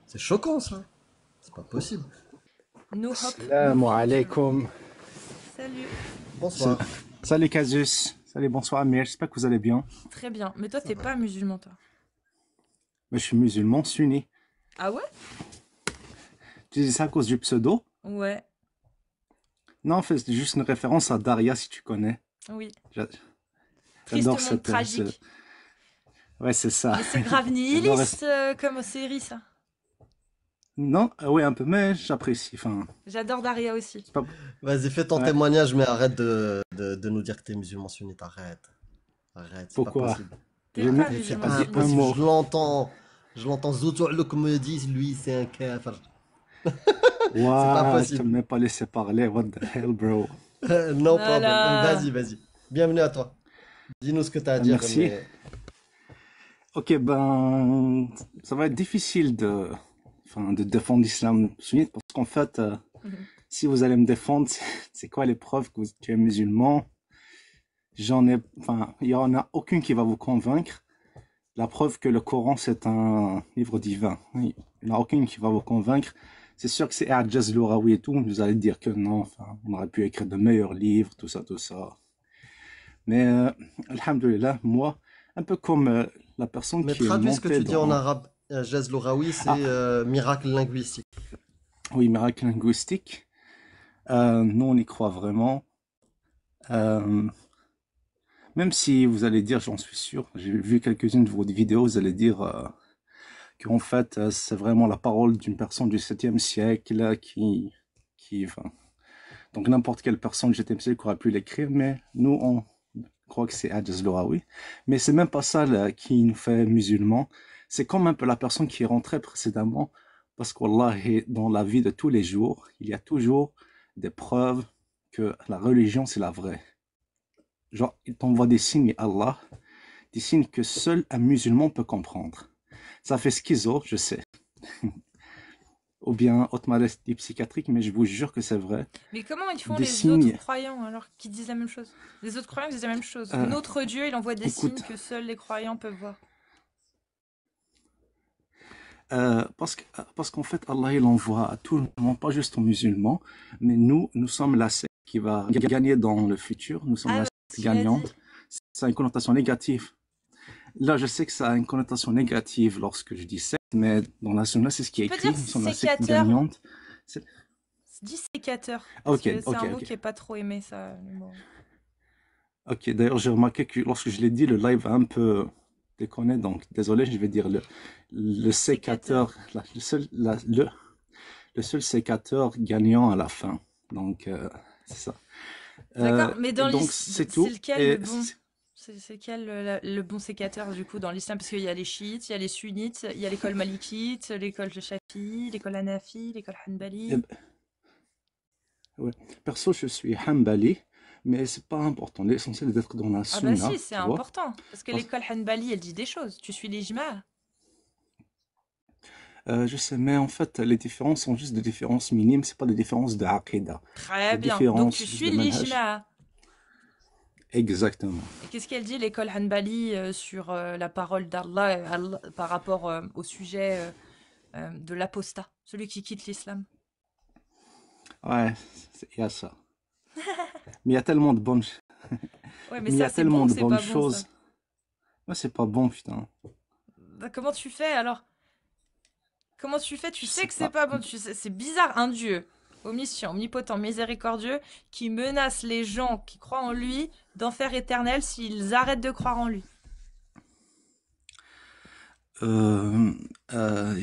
D: c'est choquant, ça. C'est pas possible.
A: No hop, no
E: Salam
A: future.
E: alaikum.
A: Salut.
D: Bonsoir.
E: Salut Casus. Salut, bonsoir Amir. J'espère que vous allez bien.
A: Très bien. Mais toi, t'es pas musulman, toi.
E: Moi, je suis musulman sunni.
A: Ah ouais?
E: Tu dis ça à cause du pseudo?
A: Ouais,
E: Non, en fait, c'est juste une référence à Daria, si tu connais.
A: oui.
E: J'a-
A: Triste
E: J'adore
A: monde
E: cette...
A: tragique.
E: Ouais, c'est ça.
A: Mais c'est grave
E: J'adore
A: nihiliste comme série, ça.
E: Non, ouais, un peu, mais j'apprécie. Enfin,
A: J'adore Daria aussi.
E: c'est pas...
D: Vas-y, fais ton
E: Ouais.
D: témoignage, mais arrête de nous dire que t'es musulman sunnite. Arrête. Arrête, c'est pas
E: Pourquoi?
D: possible.
A: T'es
E: J'ai
A: pas
E: même-
D: C'est
A: musulman
E: pas dit
A: sunnite.
E: un
D: impossible.
E: mot.
D: Je l'entends Zoutouluk me dit, lui, c'est un kafir. C'est pas
E: Ouah, tu
D: possible.
E: m'as pas laissé parler. What the hell, bro?
D: No problem.
A: Voilà.
D: Vas-y. Bienvenue à toi. Dis-nous ce que t'as à dire.
E: Merci.
D: Mais...
E: Ok, ben, ça va être difficile de défendre l'islam sunnite parce qu'en fait,
A: Mhm.
E: si vous allez me défendre, c'est quoi les preuves que tu es musulman? Il y en a aucune qui va vous convaincre. La preuve que le Coran c'est un livre divin. Il n'y en a aucune qui va vous convaincre. C'est sûr que c'est A'jaz Louraoui et tout. Vous allez dire que non, enfin, on aurait pu écrire de meilleurs livres, tout ça. Mais, alhamdoulilah, moi, un peu comme la personne
D: mais
E: qui est
D: traduis ce que
E: montée
D: tu dis en
E: dans...
D: arabe. Jaz Louraoui, c'est miracle linguistique.
E: Oui, miracle linguistique. Nous, on y croit vraiment. Euh, Même si vous allez dire, j'en suis sûr, j'ai vu quelques-unes de vos vidéos, vous allez dire qu'en fait, c'est vraiment la parole d'une personne du 7e siècle enfin, donc n'importe quelle personne du 7e siècle aurait pu l'écrire, mais nous, on croit que c'est A'jaz Louraoui. Mais c'est même pas ça là, qui nous fait musulmans. C'est comme un peu la personne qui est rentrée précédemment, parce qu'Allah, dans la vie de tous les jours, il y a toujours des preuves que la religion, c'est la vraie. Genre, il t'envoie des signes, Allah, des signes que seul un musulman peut comprendre. Ça fait schizo, je sais. Ou bien haute maladie psychiatrique, mais je vous jure que c'est vrai.
A: Mais comment ils font
E: Des
A: les
E: signes.
A: autres croyants alors qu'ils disent la même chose? Les autres croyants disent la même chose.
E: Euh,
A: Notre Dieu, il envoie des
E: écoute.
A: signes que seuls les croyants peuvent voir.
E: Parce qu'en fait, Allah, il envoie à tout le monde, pas juste aux musulmans, mais nous sommes la secte qui va gagner dans le futur. Nous sommes
A: Ah,
E: la
A: bah,
E: secte
A: tu l'as dit.
E: gagnante. Ça a une connotation négative. Là, je sais que ça a une connotation négative lorsque je dis secte, mais dans la sunna, c'est ce qui est
A: Tu peux
E: écrit.
A: dire
E: Nous sommes la secte
A: sécateur.
E: gagnante.
A: Dis sécateur.
E: Ah,
A: Parce
E: ok,
A: que c'est
E: ok,
A: un mot
E: ok.
A: qui est pas trop aimé, ça. le mot.
E: Ok, d'ailleurs, j'ai remarqué que lorsque je l'ai dit, le live a un peu déconné, donc désolé, je vais dire le sécateur, le seul sécateur gagnant à la fin. Donc, c'est ça.
A: D'accord, mais dans
E: donc,
A: l'islam,
E: c'est tout.
A: c'est lequel
E: Et
A: le bon? C'est quel le bon sécateur du coup dans l'islam? Parce qu'il y a les chiites, il y a les sunnites, il y a l'école malikite, l'école de Shafi'i, l'école Hanafi, l'école
E: Eh
A: Hanbali.
E: ben, ouais. Perso, je suis Hanbali, Mais c'est pas important. L'essentiel est d'être dans la
A: Ah bah
E: sunna,
A: si, c'est
E: tu vois.
A: important. Parce que
E: Parce-
A: l'école Hanbali, elle dit des choses. Tu suis l'ijma.
E: je sais, mais en fait, les différences sont juste des différences minimes, c'est pas des différences de aqidah.
A: Très
E: Les
A: bien. Donc tu
E: différences juste
A: suis
E: de manhaj.
A: l'ijma.
E: Exactement.
A: Et qu'est-ce qu'elle dit, l'école Hanbali, sur la parole d'Allah par rapport au sujet de l'apostat, celui qui quitte l'islam?
E: Ouais, il y a ça. Mais il y a tellement de bonnes,
A: Ouais, mais
E: mais il y
A: ça,
E: a
A: c'est bon
E: tellement
A: ou
E: de
A: c'est
E: bonnes
A: pas bon, ça?
E: choses. Ouais, c'est pas bon, putain.
A: Bah, comment tu fais alors? Comment tu fais? Tu
E: Je
A: sais
E: sais
A: que c'est
E: pas.
A: pas bon. C'est bizarre, un Dieu omniscient, omnipotent, miséricordieux, qui menace les gens qui croient en lui d'enfer éternel s'ils arrêtent de croire en lui.
E: Euh, euh,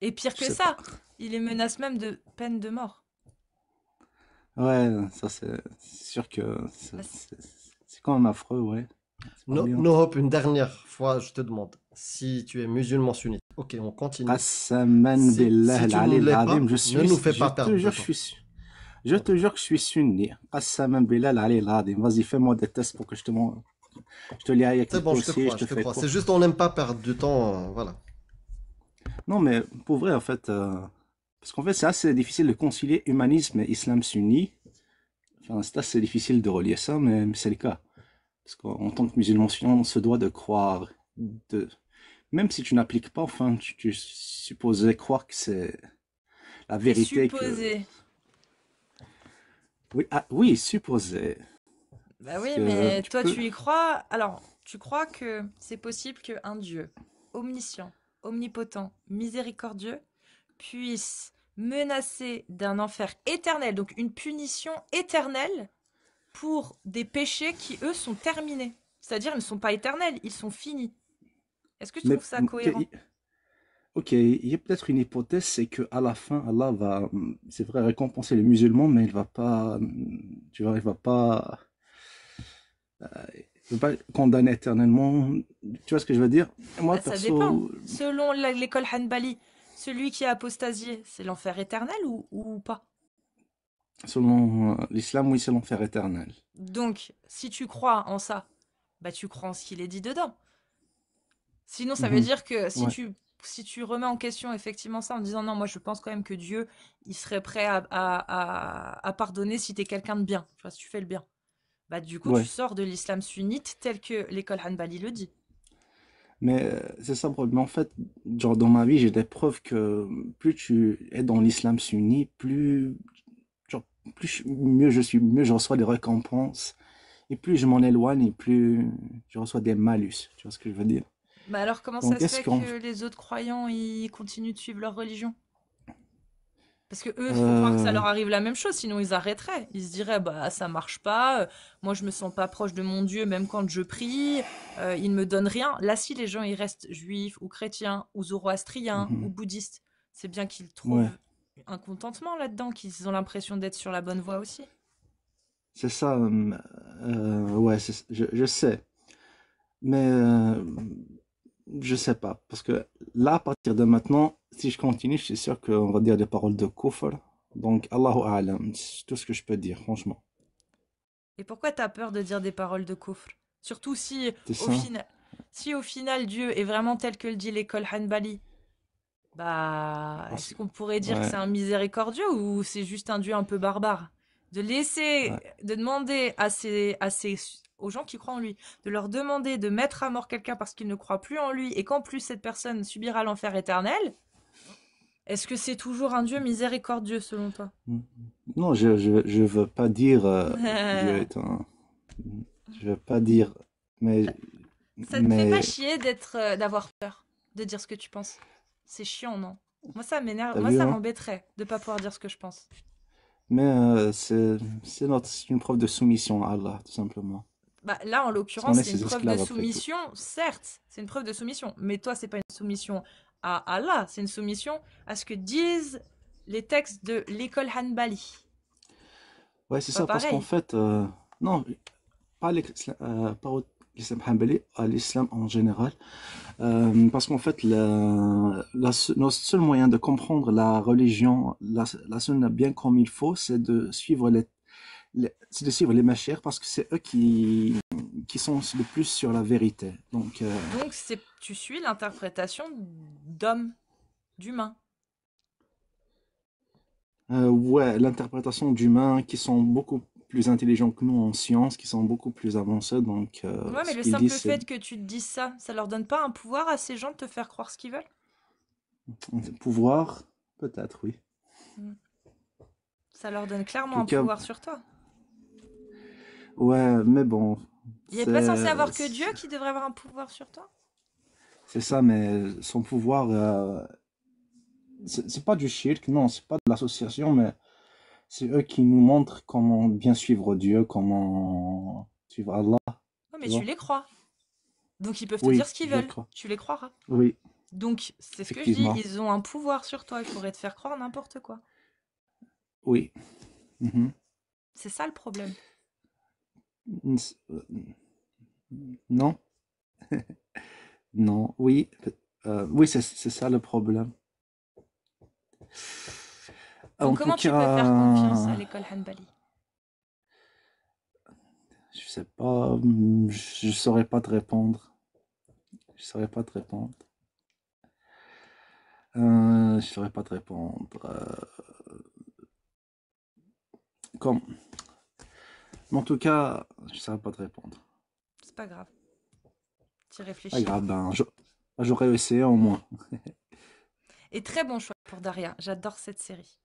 A: Et pire
E: je
A: que
E: sais pas.
A: ça, il les menace même de peine de mort.
E: Ouais, ça c'est sûr que
A: Bah,
E: c'est quand même affreux, ouais. C'est pas
D: No,
E: bien.
D: no Hope, une dernière fois, je te demande si tu es musulman sunnite. Ok, on continue.
E: Qassaman billah
D: Si tu ne
E: al-ali
D: l'es
E: al-azim,
D: pas, ne nous fais pas perdre de temps.
E: je te jure que je suis sunni. Qassaman billah al-ali al-azim. Vas-y, fais-moi des tests pour que je te lis avec
D: C'est
E: le
D: bon, je te
E: dossier,
D: crois,
E: je
D: je
E: te
D: te
E: fais
D: crois.
E: quoi.
D: C'est juste on n'aime pas perdre du temps, voilà.
E: Non, mais pour vrai, en fait, parce qu'en fait, c'est assez difficile de concilier humanisme et islam sunni. Enfin, c'est assez difficile de relier ça, mais c'est le cas. Parce qu'en tant que musulman sunni, on se doit de croire, de, même si tu n'appliques pas, enfin, tu supposais croire que c'est la
A: c'est
E: vérité que,
A: supposé.
E: oui, ah, oui, supposé.
A: Bah
E: Parce
A: oui,
E: que
A: mais
E: tu
A: toi
E: peux,
A: tu y crois. Alors, tu crois que c'est possible qu'un Dieu omniscient, omnipotent, miséricordieux puisse menacer d'un enfer éternel, donc une punition éternelle pour des péchés qui, eux, sont terminés. C'est-à-dire, ils ne sont pas éternels, ils sont finis. Est-ce que tu
E: mais,
A: trouves ça cohérent?
E: ok, il y a peut-être une hypothèse, c'est que à la fin, Allah va, c'est vrai, récompenser les musulmans, mais il va pas, tu vois, il va pas condamner éternellement. Tu vois ce que je veux dire? Moi,
A: Bah, ça dépend.
E: perso,
A: Selon l'école Hanbali, celui qui a apostasié, c'est l'enfer éternel ou pas?
E: selon l'islam, oui, c'est l'enfer éternel.
A: Donc, si tu crois en ça, bah tu crois en ce qu'il est dit dedans. Sinon, ça veut
E: Mhm.
A: dire que
E: Ouais,
A: si tu remets en question effectivement ça en disant non, moi je pense quand même que Dieu, il serait prêt à pardonner si t'es quelqu'un de bien, tu vois, si tu fais le bien. Bah du coup, tu
E: ouais.
A: sors de l'islam sunnite tel que l'école Hanbali le dit.
E: Mais c'est ça le problème. En fait, genre dans ma vie, j'ai des preuves que plus tu es dans l'islam sunni, genre, mieux je suis, mieux je reçois des récompenses. Et plus je m'en éloigne, et plus je reçois des malus. Tu vois ce que je veux dire?
A: Bah alors comment ça
E: Donc,
A: se
E: est-ce
A: fait
E: qu'on...
A: que les autres croyants, ils continuent de suivre leur religion? Parce que eux, il faut croire que ça
E: Euh,
A: leur arrive la même chose, sinon ils arrêteraient. Ils se diraient, bah ça marche pas, moi je me sens pas proche de mon Dieu même quand je prie, il ne me donne rien. Là, si les gens ils restent juifs ou chrétiens ou zoroastriens ou
E: mhm,
A: bouddhistes, c'est bien qu'ils
E: ouais,
A: trouvent un contentement là-dedans, qu'ils ont l'impression d'être sur la bonne voie aussi.
E: c'est ça. Ouais, je sais. Mais je sais pas. Parce que là, à partir de maintenant, si je continue, je suis sûr qu'on va dire des paroles de kufr. Donc, Allahu A'lam. C'est tout ce que je peux dire, franchement.
A: Et pourquoi t'as peur de dire des paroles de kufr? Surtout si
E: C'est
A: au
E: ça?
A: final, si au final Dieu est vraiment tel que le dit l'école Hanbali, bah,
E: Parce
A: est-ce
E: que,
A: qu'on pourrait dire que
E: ouais,
A: c'est un miséricordieux ou c'est juste un Dieu un peu barbare? De laisser,
E: ouais.
A: de demander aux gens qui croient en lui, de leur demander de mettre à mort quelqu'un parce qu'ils ne croient plus en lui et qu'en plus cette personne subira l'enfer éternel, est-ce que c'est toujours un Dieu miséricordieux selon toi?
E: Mm. Non, je veux pas dire Dieu est un. Je veux pas dire. Mais,
A: Ça te fait pas
E: mais
A: chier d'avoir peur de dire ce que tu penses? C'est chiant, non? Moi, ça m'énerve,
E: t'as
A: moi,
E: vu,
A: ça
E: hein?
A: m'embêterait de pas pouvoir dire ce que je pense.
E: Mais c'est une preuve de soumission à Allah, tout simplement.
A: Bah, là, en
E: Parce qu'on
A: l'occurrence,
E: est
A: c'est une
E: ses
A: preuve de
E: esclaves après tout.
A: soumission, certes, c'est une preuve de soumission, mais toi, c'est pas une soumission à Allah, c'est une soumission à ce que disent les textes de l'école Hanbali.
E: Ouais, c'est
A: C'est pas
E: ça, parce qu'en
A: pareil.
E: fait, non, pas au l'islam hanbali, à l'islam en général. Parce qu'en fait, notre seul moyen de comprendre la religion, la sunna bien comme il faut, c'est de suivre c'est de suivre les machères parce que c'est eux qui sont le plus sur la vérité. Donc,
A: Donc tu suis l'interprétation d'hommes, d'humains.
E: ouais, l'interprétation d'humains qui sont beaucoup plus intelligents que nous en sciences, qui sont beaucoup plus avancés. Donc,
A: Ouais, mais
E: ce
A: le
E: qu'ils
A: simple
E: disent,
A: fait que tu te dises ça, ça leur donne pas un pouvoir à ces gens de te faire croire ce qu'ils veulent?
E: c'est pouvoir, peut-être, oui.
A: Mm. Ça leur donne
E: En
A: clairement
E: tout
A: un
E: cas,
A: pouvoir sur toi.
E: ouais, mais bon,
A: Il n'est pas censé
E: c'est
A: avoir que Dieu qui devrait avoir un pouvoir sur toi?
E: c'est ça, mais son pouvoir, c'est pas du shirk, non, c'est pas de l'association, mais c'est eux qui nous montrent comment bien suivre Dieu, comment suivre Allah,
A: Ouais, mais
E: tu
A: tu
E: vois?
A: les crois. Donc ils peuvent te dire
E: Oui,
A: ce qu'ils
E: je le
A: veulent.
E: crois.
A: Tu les croiras.
E: Oui,
A: Donc c'est ce que je dis,
E: effectivement.
A: ils ont un pouvoir sur toi, ils pourraient te faire croire n'importe quoi.
E: Oui. Mhm.
A: C'est ça le problème.
E: Non? Non, oui. Oui, c'est ça le problème.
A: Donc
E: En tout
A: comment tu peux faire confiance à
E: cas,
A: l'école Hanbali?
E: je sais pas, je saurais pas te répondre. Je saurais pas te répondre. Je saurais pas te répondre. Comme, mais en tout cas, je saurais pas te répondre.
A: C'est pas grave, tu
E: Pas
A: réfléchiras.
E: grave, j'aurais essayé au moins.
A: Et très bon choix pour Daria, j'adore cette série.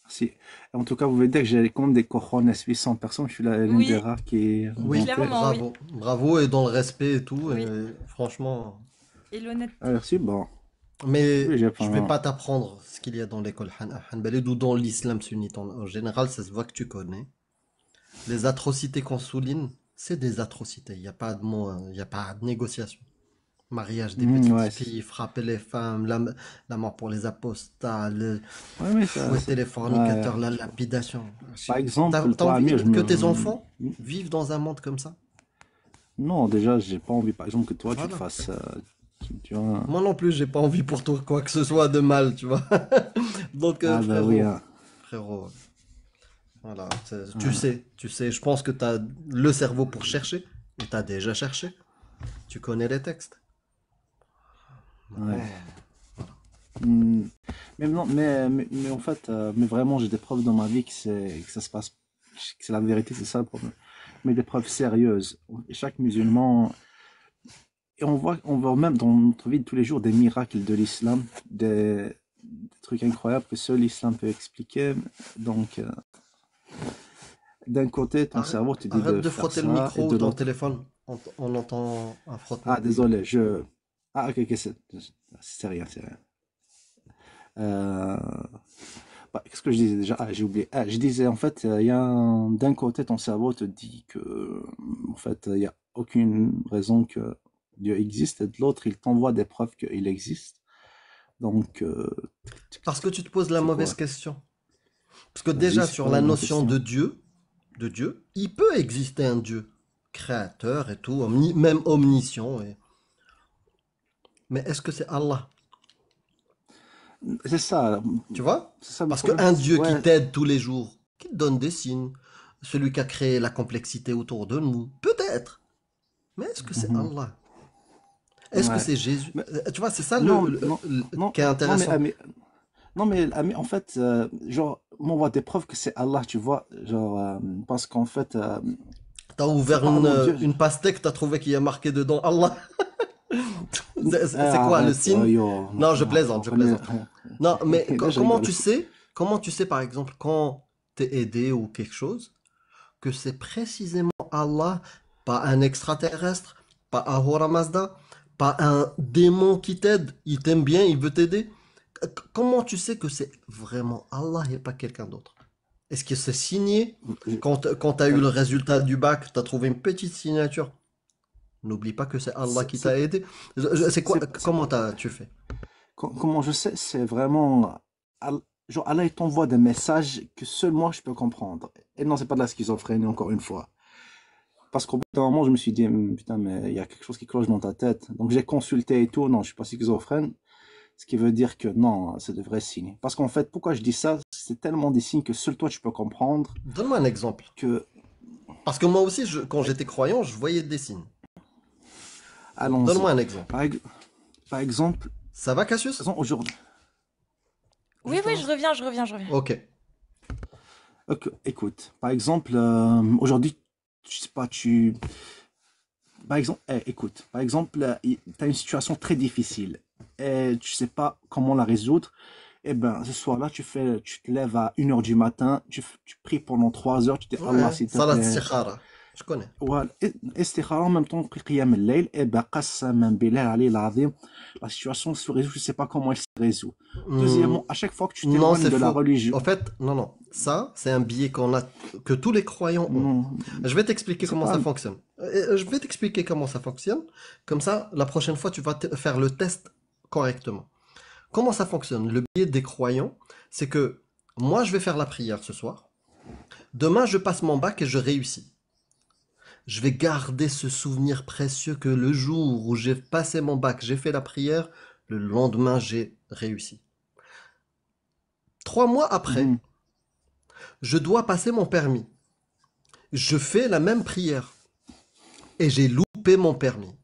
E: Si. En tout cas, vous pouvez dire que j'ai quand même des cojones 800 personnes. Je suis l'une des
A: Oui,
E: rares qui est
D: Oui,
E: remontée.
A: clairement, oui.
D: bravo. Bravo et dans le respect et tout.
A: Oui.
D: Et franchement.
A: Et
E: Ah,
A: l'honnêteté.
E: merci, bon.
D: Mais
E: Oui, j'ai
D: je vais
E: pas.
D: pas t'apprendre ce qu'il y a dans l'école Hanbalide ou dans l'islam sunnite en général, ça se voit que tu connais. Les atrocités qu'on souligne, c'est des atrocités. Il n'y a pas de mot, il y a pas de négociation. Mariage des petites
E: Ouais,
D: filles, frapper les femmes, la mort pour les apostats,
E: ouais, mais
D: fouetter les
E: ouais.
D: fornicateurs, la lapidation.
E: Par
D: T'as
E: exemple,
D: t'as
E: toi,
D: envie
E: Amir, je
D: que tes
E: me.
D: enfants vivent dans un monde comme ça?
E: Non, déjà, j'ai pas envie, par exemple, que toi, tu te
D: Voilà.
E: fasses. Tu vois.
D: Moi non plus, j'ai pas envie pour toi quoi que ce soit de mal, tu vois. Donc,
E: Ah, bah oui, hein.
D: frérot, voilà,
E: Ah,
D: tu sais, je pense que tu as le cerveau pour chercher, et tu as déjà cherché. Tu connais les textes.
E: ouais.
D: Maintenant,
E: Hmm. Mais non, mais en fait, mais vraiment, j'ai des preuves dans ma vie que ça se passe, que c'est la vérité, c'est ça le problème. Mais des preuves sérieuses. Et chaque musulman, et on voit même dans notre vie de tous les jours des miracles de l'islam, des trucs incroyables que seul l'islam peut expliquer. Donc, d'un côté, ton
D: arrête,
E: cerveau te dit
D: arrête
E: de
D: de
E: faire
D: frotter le
E: ça, et
D: micro ou
E: de
D: ton
E: l'autre,
D: téléphone. On entend un
E: ah,
D: frottement.
E: désolé, ah, ok, ok, c'est rien, c'est rien. Euh, Bah, qu'est-ce que je disais déjà? Ah, j'ai oublié. Ah, je disais, en fait, il y a d'un côté, ton cerveau te dit que, en fait, il n'y a aucune raison que Dieu existe, et de l'autre, il t'envoie des preuves qu'il existe. Donc,
D: Parce que tu te poses la
E: c'est
D: mauvaise
E: quoi?
D: question. Parce que
E: Vas-y,
D: déjà,
E: c'est
D: sur
E: quoi la
D: la
E: bonne
D: notion
E: question?
D: De Dieu, il peut exister un Dieu créateur et tout, même omniscient. Mais est-ce que c'est Allah?
E: C'est ça,
D: Tu vois?
E: c'est ça le
D: Parce
E: problème.
D: qu'un Dieu qui
E: Ouais,
D: t'aide tous les jours, qui te donne des signes, celui qui a créé la complexité autour de nous, peut-être. Mais est-ce que c'est
E: mhm,
D: Allah? Est-ce que
E: ouais.
D: c'est Jésus?
E: Mais,
D: Tu vois, c'est ça
E: non, non, non,
D: qui est
E: non,
D: intéressant.
E: non, mais, en fait, genre, moi, on voit des preuves que c'est Allah, tu vois, genre, parce qu'en fait,
D: T'as
E: c'est
D: ouvert
E: pas un autre Dieu.
D: une pastèque, t'as trouvé qu'il y a marqué dedans Allah. C'est
E: Ah,
D: quoi le
E: arrête,
D: signe?
E: yo,
D: Non, je
E: non,
D: plaisante, je
E: connais,
D: plaisante. Non, mais
E: là, je
D: comment
E: rigole.
D: tu sais, par exemple, quand t'es aidé ou quelque chose, que c'est précisément Allah, pas un extraterrestre, pas Ahura Mazda, pas un démon qui t'aide, il t'aime bien, il veut t'aider. Comment tu sais que c'est vraiment Allah et pas quelqu'un d'autre? Est-ce que c'est signé? Quand tu as eu le résultat du bac, tu as trouvé une petite signature. N'oublie pas que c'est Allah
E: C'est,
D: qui
E: c'est,
D: t'a aidé. C'est quoi? Comment tu fais?
E: comment je sais, c'est vraiment, genre, Allah, il t'envoie des messages que seul moi, je peux comprendre. Et non, c'est pas de la schizophrénie, encore une fois. Parce qu'au bout d'un moment, je me suis dit, putain, mais il y a quelque chose qui cloche dans ta tête. Donc, j'ai consulté et tout. Non, je suis pas schizophrène. Ce qui veut dire que non, c'est de vrais signes. Parce qu'en fait, pourquoi je dis ça? C'est tellement des signes que seul toi tu peux comprendre
D: Donne-moi un exemple.
E: que,
D: Parce que moi aussi, quand j'étais croyant, je voyais des signes. Donc,
E: allons-y.
D: donne-moi un exemple.
E: Par exemple,
D: Ça va, Cassius?
E: aujourd'hui,
A: Oui, oui, je reviens, je reviens, je reviens.
D: Ok.
E: ok, écoute, par exemple, aujourd'hui, je sais pas, par exemple, écoute, par exemple, tu as une situation très difficile et tu sais pas comment la résoudre. Eh ben, ce soir-là, tu te lèves à 1 heure du matin, tu pries pendant 3 heures, tu dis Allah,
D: Ouais.
E: s'il te
D: Salat
E: plaît.
D: Istikhara. Je connais.
E: Voilà, istikhara en même temps que qiyam al-layl, eh ben, qassaman billah ali al-azim, la situation se résout, je sais pas comment elle se résout.
D: Hmm,
E: Deuxièmement, à chaque fois que tu
D: non,
E: t'éloignes
D: c'est
E: de la
D: faux.
E: religion,
D: En fait, non, non. Ça, c'est un biais que tous les croyants ont.
E: non,
D: Je vais t'expliquer
E: c'est
D: comment
E: pas,
D: ça fonctionne. Je vais t'expliquer comment ça fonctionne. Comme ça, la prochaine fois, tu vas faire le test correctement. Comment ça fonctionne? Le biais des croyants, c'est que moi, je vais faire la prière ce soir. Demain, je passe mon bac et je réussis. Je vais garder ce souvenir précieux que le jour où j'ai passé mon bac, j'ai fait la prière, le lendemain, j'ai réussi. 3 mois après,
E: mhm,
D: je dois passer mon permis. Je fais la même prière et j'ai loupé mon permis.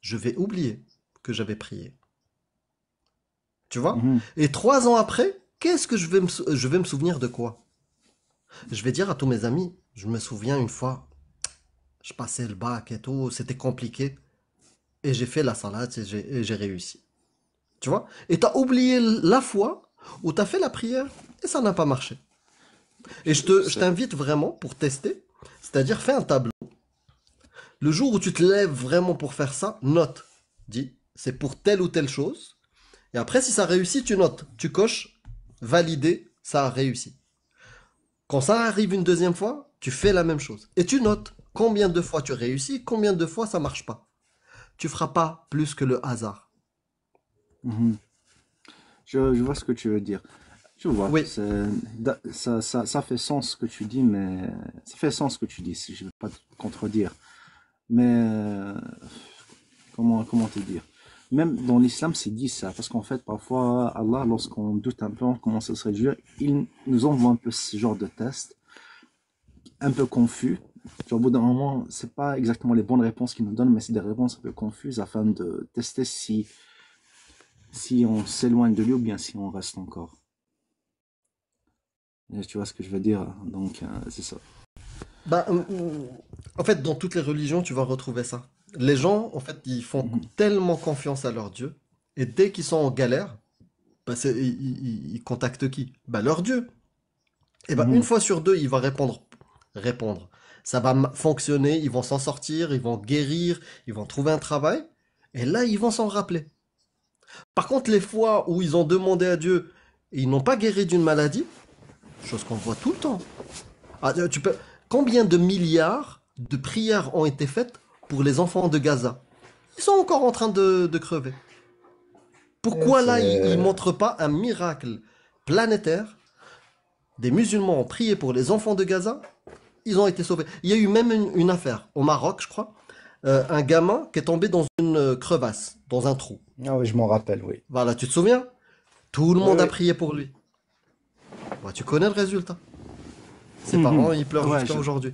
D: Je vais oublier que j'avais prié. Tu vois?
E: mhm.
D: Et 3 ans après, qu'est-ce que je vais me souvenir de quoi? Je vais dire à tous mes amis, je me souviens une fois, je passais le bac et tout, c'était compliqué. Et j'ai fait la salade et j'ai réussi. Tu vois? Et t'as oublié la fois où t'as fait la prière et ça n'a pas marché. Et je
E: C'est-
D: t'invite vraiment pour tester, c'est-à-dire fais un tableau. Le jour où tu te lèves vraiment pour faire ça, note. Dis, c'est pour telle ou telle chose. Et après, si ça réussit, tu notes. Tu coches, validé, ça a réussi. Quand ça arrive une deuxième fois, tu fais la même chose. Et tu notes combien de fois tu réussis, combien de fois ça marche pas. Tu feras pas plus que le hasard.
E: mhm. Je vois ce que tu veux dire. Je vois,
D: Oui,
E: ça fait sens ce que tu dis, mais ça fait sens ce que tu dis, si je ne vais pas te contredire. Mais comment te dire? Même dans l'islam, c'est dit ça, parce qu'en fait, parfois, Allah, lorsqu'on doute un peu, on commence à se réduire, il nous envoie un peu ce genre de test, un peu confus. Genre, au bout d'un moment, c'est pas exactement les bonnes réponses qu'il nous donne, mais c'est des réponses un peu confuses afin de tester si on s'éloigne de lui ou bien si on reste encore. Et tu vois ce que je veux dire? Donc, c'est ça.
D: bah, en fait, dans toutes les religions, tu vas retrouver ça. Les gens, en fait, ils font
E: Mhm.
D: tellement confiance à leur Dieu, et dès qu'ils sont en galère, bah, ils contactent qui? Bah, leur Dieu. Et bah, une
E: Mhm.
D: fois sur deux, il va répondre. Ça va fonctionner, ils vont s'en sortir, ils vont guérir, ils vont trouver un travail, et là, ils vont s'en rappeler. Par contre, les fois où ils ont demandé à Dieu et ils n'ont pas guéri d'une maladie, chose qu'on voit tout le temps. Ah, tu peux... Combien de milliards de prières ont été faites pour les enfants de Gaza? Ils sont encore en train de crever. Pourquoi là, ils ne
B: C'est
D: montrent pas un miracle planétaire? Des musulmans ont prié pour les enfants de Gaza, ils ont été sauvés. Il y a eu même une affaire au Maroc, je crois. Un gamin qui est tombé dans une crevasse, dans un trou.
B: Ah oui, je m'en rappelle, oui.
D: Voilà, tu te souviens? Tout le
B: Oui,
D: monde a
B: oui.
D: prié pour lui. Bah, tu connais le résultat. Ses
E: Mhm.
D: parents, ils pleurent
E: Ouais,
D: jusqu'à aujourd'hui.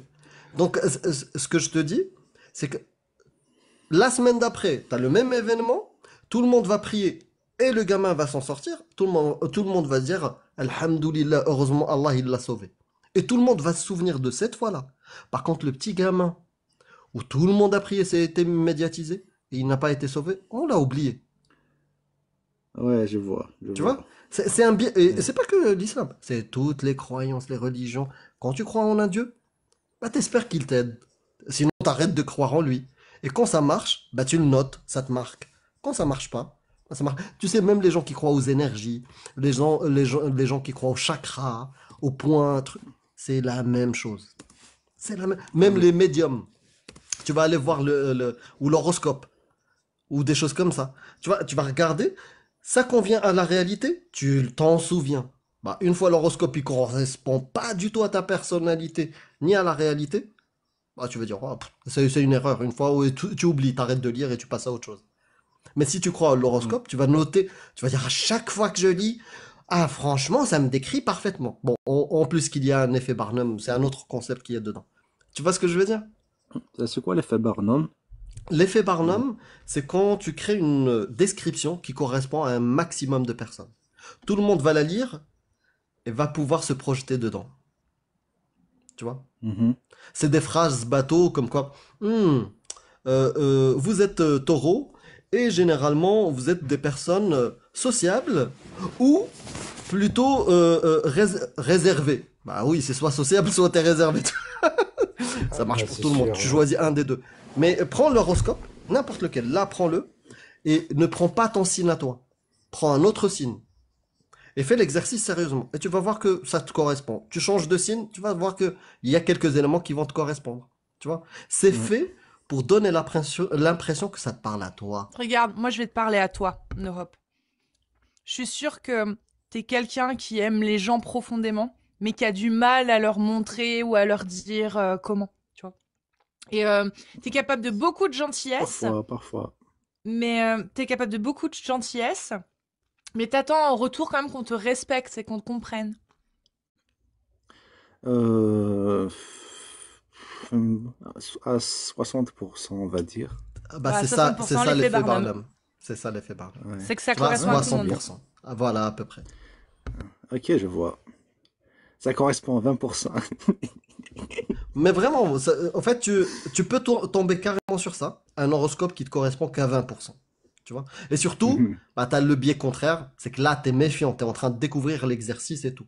D: Donc, ce que je te dis, c'est que la semaine d'après, tu as le même événement, tout le monde va prier et le gamin va s'en sortir. Tout le monde va dire Alhamdoulilah, heureusement Allah il l'a sauvé. Et tout le monde va se souvenir de cette fois-là. Par contre, le petit gamin où tout le monde a prié, ça a été médiatisé et il n'a pas été sauvé, on l'a oublié.
E: ouais, je vois, je
D: Tu vois?
E: vois.
D: C'est un biais. Et
E: Ouais.
D: c'est pas que l'islam, c'est toutes les croyances, les religions. Quand tu crois en un Dieu, bah t'espères qu'il t'aide. Sinon, t'arrêtes de croire en lui. Et quand ça marche, bah tu le notes, ça te marque. Quand ça marche pas, bah, ça marche. Tu sais, même les gens qui croient aux énergies, les gens qui croient aux chakras, aux points, c'est la même chose. C'est la même. Même
E: Oui.
D: les médiums. Tu vas aller voir ou l'horoscope, ou des choses comme ça. Tu vas regarder, ça convient à la réalité, tu t'en souviens. Bah, une fois l'horoscope, il correspond pas du tout à ta personnalité, ni à la réalité, bah, tu vas dire, oh, c'est une erreur. Une fois, tu oublies, t'arrêtes de lire et tu passes à autre chose. Mais si tu crois à l'horoscope, tu vas noter, tu vas dire à chaque fois que je lis, ah franchement, ça me décrit parfaitement. Bon, en plus qu'il y a un effet Barnum, c'est un autre concept qu'il y a dedans. Tu vois ce que je veux dire?
E: C'est quoi l'effet Barnum?
D: L'effet
E: Mhm.
D: Barnum, c'est quand tu crées une description qui correspond à un maximum de personnes. Tout le monde va la lire et va pouvoir se projeter dedans. Tu vois?
E: Mhm.
D: C'est des phrases bateau comme quoi, Hmm, vous êtes taureau et généralement vous êtes des personnes sociables ou plutôt réservées. Bah oui, c'est soit sociable, soit t'es réservé.
C: Ah,
D: Ça marche
C: bah,
D: pour
C: c'est
D: tout le monde.
C: sûr.
D: Tu choisis un des deux. Mais prends l'horoscope, n'importe lequel. Là, prends-le et ne prends pas ton signe à toi. Prends un autre signe et fais l'exercice sérieusement. Et tu vas voir que ça te correspond. Tu changes de signe, tu vas voir que il y a quelques éléments qui vont te correspondre. Tu vois? C'est
E: Ouais.
D: fait pour donner l'impression que ça te parle à toi.
A: Regarde, moi je vais te parler à toi, Europe. Je suis sûre que t'es quelqu'un qui aime les gens profondément, mais qui a du mal à leur montrer ou à leur dire comment, tu vois. Et t'es capable de beaucoup de gentillesse,
E: Parfois, parfois.
A: mais t'es capable de beaucoup de gentillesse, mais t'attends en retour quand même qu'on te respecte et qu'on te comprenne.
E: Euh, à 60%, on va dire.
D: Ah bah
A: Bah,
D: c'est
A: 60%
D: ça
A: l'effet
D: l'effet
A: Barnum.
D: Barnum. C'est ça l'effet Barnum.
E: Ouais.
A: C'est que ça
D: Tu vois,
A: correspond à tout le
D: soixante
A: monde.
D: pour cent. Ah, voilà à peu près.
E: Ok, je vois. Ça correspond à 20%.
D: Mais vraiment, en fait, tu peux tomber carrément sur ça. Un horoscope qui te correspond qu'à 20%. Tu vois? Et surtout,
E: Mhm.
D: bah, t'as le biais contraire, c'est que là, t'es méfiant, t'es en train de découvrir l'exercice et tout.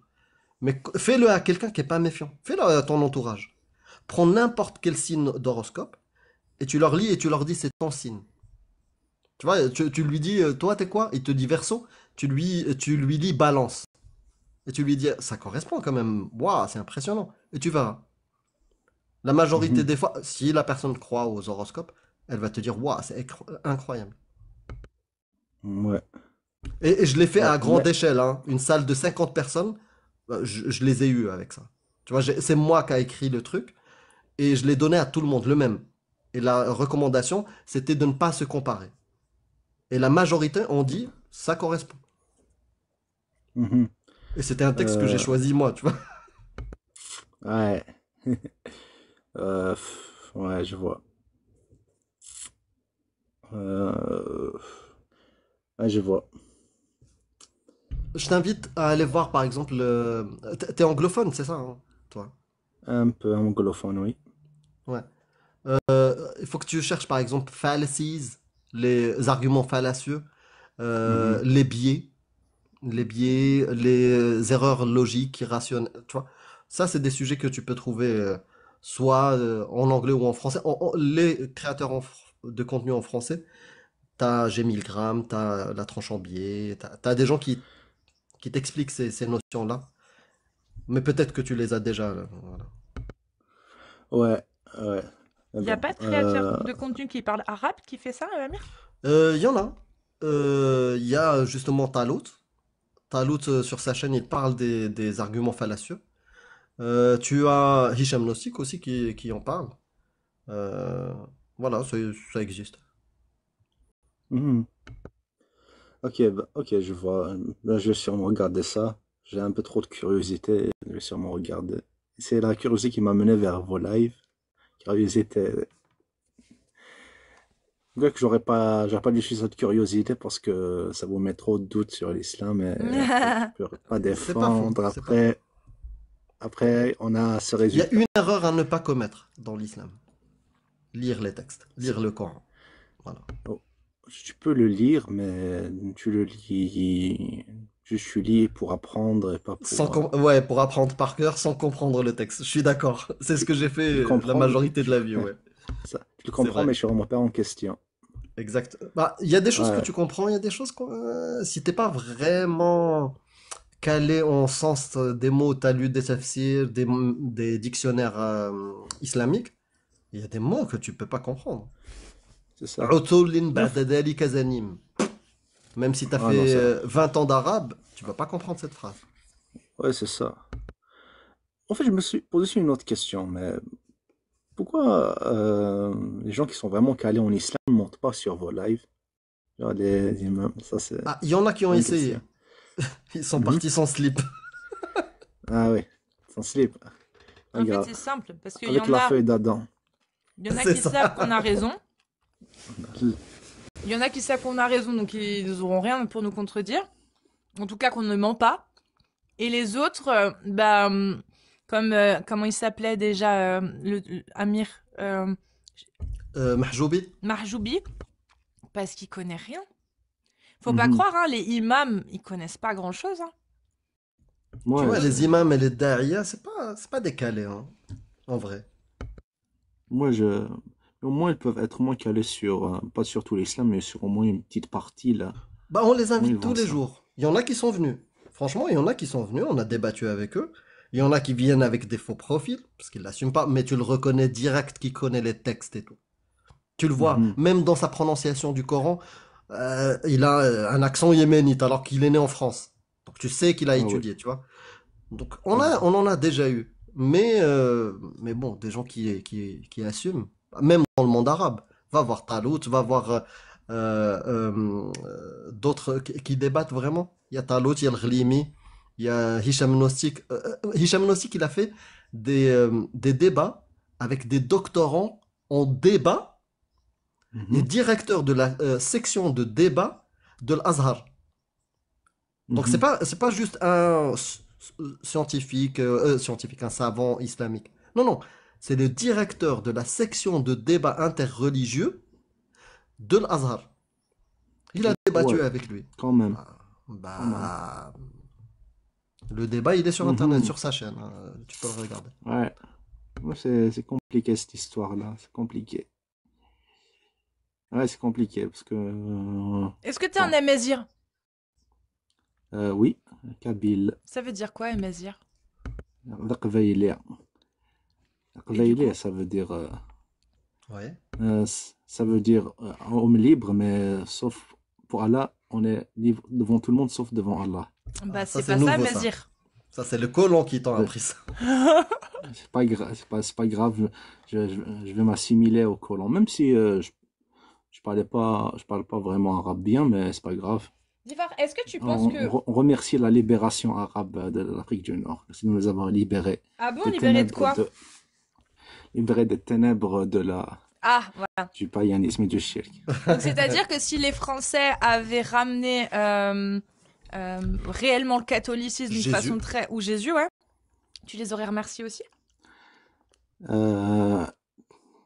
D: Mais fais-le à quelqu'un qui est pas méfiant. Fais-le à ton entourage. Prends n'importe quel signe d'horoscope et tu leur lis et tu leur dis c'est ton signe. Tu vois, tu lui dis toi t'es quoi? Il te dit Verseau. Tu lui dis Balance. Et tu lui dis ça correspond quand même. Waouh, c'est impressionnant. Et tu verras. La majorité
E: Mhm.
D: des fois, si la personne croit aux horoscopes, elle va te dire waouh, c'est incroyable.
E: Ouais.
D: Et je l'ai fait
E: Ouais.
D: à grande
E: Mais,
D: échelle, hein. Une salle de 50 personnes, je les ai eues avec ça. Tu vois, c'est moi qui a écrit le truc et je l'ai donné à tout le monde, le même. Et la recommandation, c'était de ne pas se comparer. Et la majorité ont dit ça correspond.
E: mhm.
D: Et c'était un texte que j'ai
E: Euh,
D: choisi moi, tu vois.
E: ouais. Ouais, je vois. Euh, ouais, je vois.
D: Je t'invite à aller voir par exemple. T'es anglophone, c'est ça, hein, toi?
E: Un peu anglophone, oui.
D: Ouais. Il faut que tu cherches par exemple fallacies, les arguments fallacieux,
E: Mhm.
D: les biais. Les biais, les erreurs logiques, irrationnelles, tu vois. Ça, c'est des sujets que tu peux trouver soit en anglais ou en français. Les créateurs de contenu en français, t'as G. Milgram, t'as La Tranche en biais, t'as des gens qui t'expliquent ces notions-là. Mais peut-être que tu les as déjà. Là, voilà.
E: Ouais, ouais. Mais
A: Il n'y a
E: bon.
A: pas de créateur de contenu qui parle arabe qui fait ça, Amir?
D: Il y en a. Il y a justement Talout. Talout, sur sa chaîne, il parle des arguments fallacieux. Tu as Hicham Nosik aussi qui en parle. Euh, voilà, ça existe.
E: Mhm. Ok, ok, je vois. Ben, je vais sûrement regarder ça. J'ai un peu trop de curiosité. Je vais sûrement regarder. C'est la curiosité qui m'a mené vers vos lives. Curiosité. Vrai que j'aurais pas dû suivre cette curiosité parce que ça vous met trop de doutes sur l'islam et après tu peux pas
D: C'est pas faux,
E: défendre.
D: c'est pas faux.
E: Après on a ce
D: Il y a
E: résultat.
D: une erreur à ne pas commettre dans l'islam. Lire les textes,
E: C'est-
D: lire le Coran. Voilà.
E: oh, tu peux le lire, mais tu le lis. Juste tu lis pour apprendre et pas pour.
D: Ouais, pour apprendre par cœur sans comprendre le texte. Je suis d'accord. C'est ce
E: Tu,
D: que j'ai fait
E: tu le
D: la
E: comprends,
D: majorité de la vie, ouais.
E: tu le
D: C'est
E: comprends, mais
D: vrai.
E: je ne remets pas en question.
D: Exact. Bah, il y a des choses que
E: Ouais.
D: tu comprends, il y a des choses si t'es pas vraiment calé en sens des mots, t'as lu des tafsirs, des dictionnaires islamiques, il y a des mots que tu peux pas comprendre.
E: C'est ça.
D: Utulin
E: Non,
D: ba'da dhalika zanim. Même si tu as
E: ah non,
D: fait
E: ça.
D: 20 ans d'arabe, tu vas pas comprendre cette phrase.
E: Ouais, c'est ça. En fait, je me suis posé aussi une autre question, mais pourquoi les gens qui sont vraiment calés en islam ne montent pas sur vos lives? Genre les imams, ça c'est
D: Ah, il y en a qui ont
E: une
D: essayé.
E: question.
D: Ils sont
E: Mhm.
D: partis sans slip.
E: Ah oui, sans slip, pas
A: En fait,
E: grave.
A: c'est simple, parce qu'il y
E: Avec
A: en
E: la
A: a,
E: feuille d'Adam.
A: il y en a
D: C'est
A: qui savent
D: ça.
A: qu'on a raison, il y en a qui savent qu'on a raison, donc ils auront rien pour nous contredire. En tout cas, qu'on ne ment pas. Et les autres, comme, comment il s'appelait déjà, Amir,
D: Mahjoubi.
A: Marjoubi, parce qu'il connaît rien. Faut pas
E: Mhm.
A: croire, hein, les imams, ils connaissent pas grand-chose, hein.
D: Tu
E: Moi,
D: vois, les imams et les da'iya, c'est pas décalé, hein, en vrai.
E: moi, je, au moins ils peuvent être moins calés sur, pas sur tout l'islam, mais sur au moins une petite partie là.
D: Bah, on les
E: Comment ils
D: invite tous
E: voient
D: les
E: ça?
D: jours. Il y en a qui sont venus. Franchement, il y en a qui sont venus, on a débattu avec eux. Il y en a qui viennent avec des faux profils, parce qu'ils l'assument pas, mais tu le reconnais direct qui connaît les textes et tout. Tu le vois,
E: Mhm.
D: même dans sa prononciation du Coran, il a un accent yéménite alors qu'il est né en France. Donc tu sais qu'il a
E: Ah oui.
D: étudié, tu vois. Donc
E: Mhm.
D: on en a déjà eu. Mais bon, des gens qui assument, même dans le monde arabe. Va voir Talout, va voir d'autres qui débattent vraiment. Il y a Talout, il y a le Ghlimi, il y a Hicham Nostik. Hicham Nostik, il a fait des débats avec des doctorants en débat et
E: Mhm.
D: directeur de la section de débat de l'Azhar. Donc
E: Mhm.
D: c'est pas juste un scientifique, scientifique, un savant islamique. Non, non, c'est le directeur de la section de débat interreligieux de l'Azhar. Il a débattu
E: Ouais,
D: avec lui.
E: quand même,
D: Ah,
E: quand même.
D: bah, le débat, il est sur Internet,
E: Mhm.
D: sur sa chaîne, hein, tu peux le regarder.
E: Ouais, moi c'est compliqué cette histoire-là, c'est compliqué. Ouais, c'est compliqué parce que
A: Est-ce que t'es un
E: bon,
A: amazir?
E: oui, Kabyle,
A: Ça veut dire quoi, amazir?
E: Qbayliyya.
A: Et du
E: Qbayliyya,
A: coup?
E: ça veut dire
D: Ouais.
E: ça veut dire homme libre, mais sauf pour Allah, on est libre devant tout le monde sauf devant Allah.
A: Bah,
D: Ah, ça
A: c'est
D: c'est
A: pas ça,
D: nouveau ça.
A: amazir.
D: Ça c'est le colon qui t'en a
E: Euh,
D: appris ça.
E: C'est pas grave, c'est pas grave, je vais m'assimiler au colon, même si je parle pas vraiment arabe bien, mais c'est pas grave.
A: Zifar, est-ce que tu penses que...
E: On remercie la libération arabe de l'Afrique du Nord, de nous avoir libérés
A: Ah bon,
E: des
A: libéré de
E: ténèbres
A: quoi?
E: de la,
A: Ah, voilà.
E: du païanisme et du shirk.
A: Donc, c'est-à-dire que si les Français avaient ramené réellement le catholicisme d'une façon
D: Jésus.
A: très... Ou Jésus, ouais, tu les aurais remerciés aussi?
E: Euh,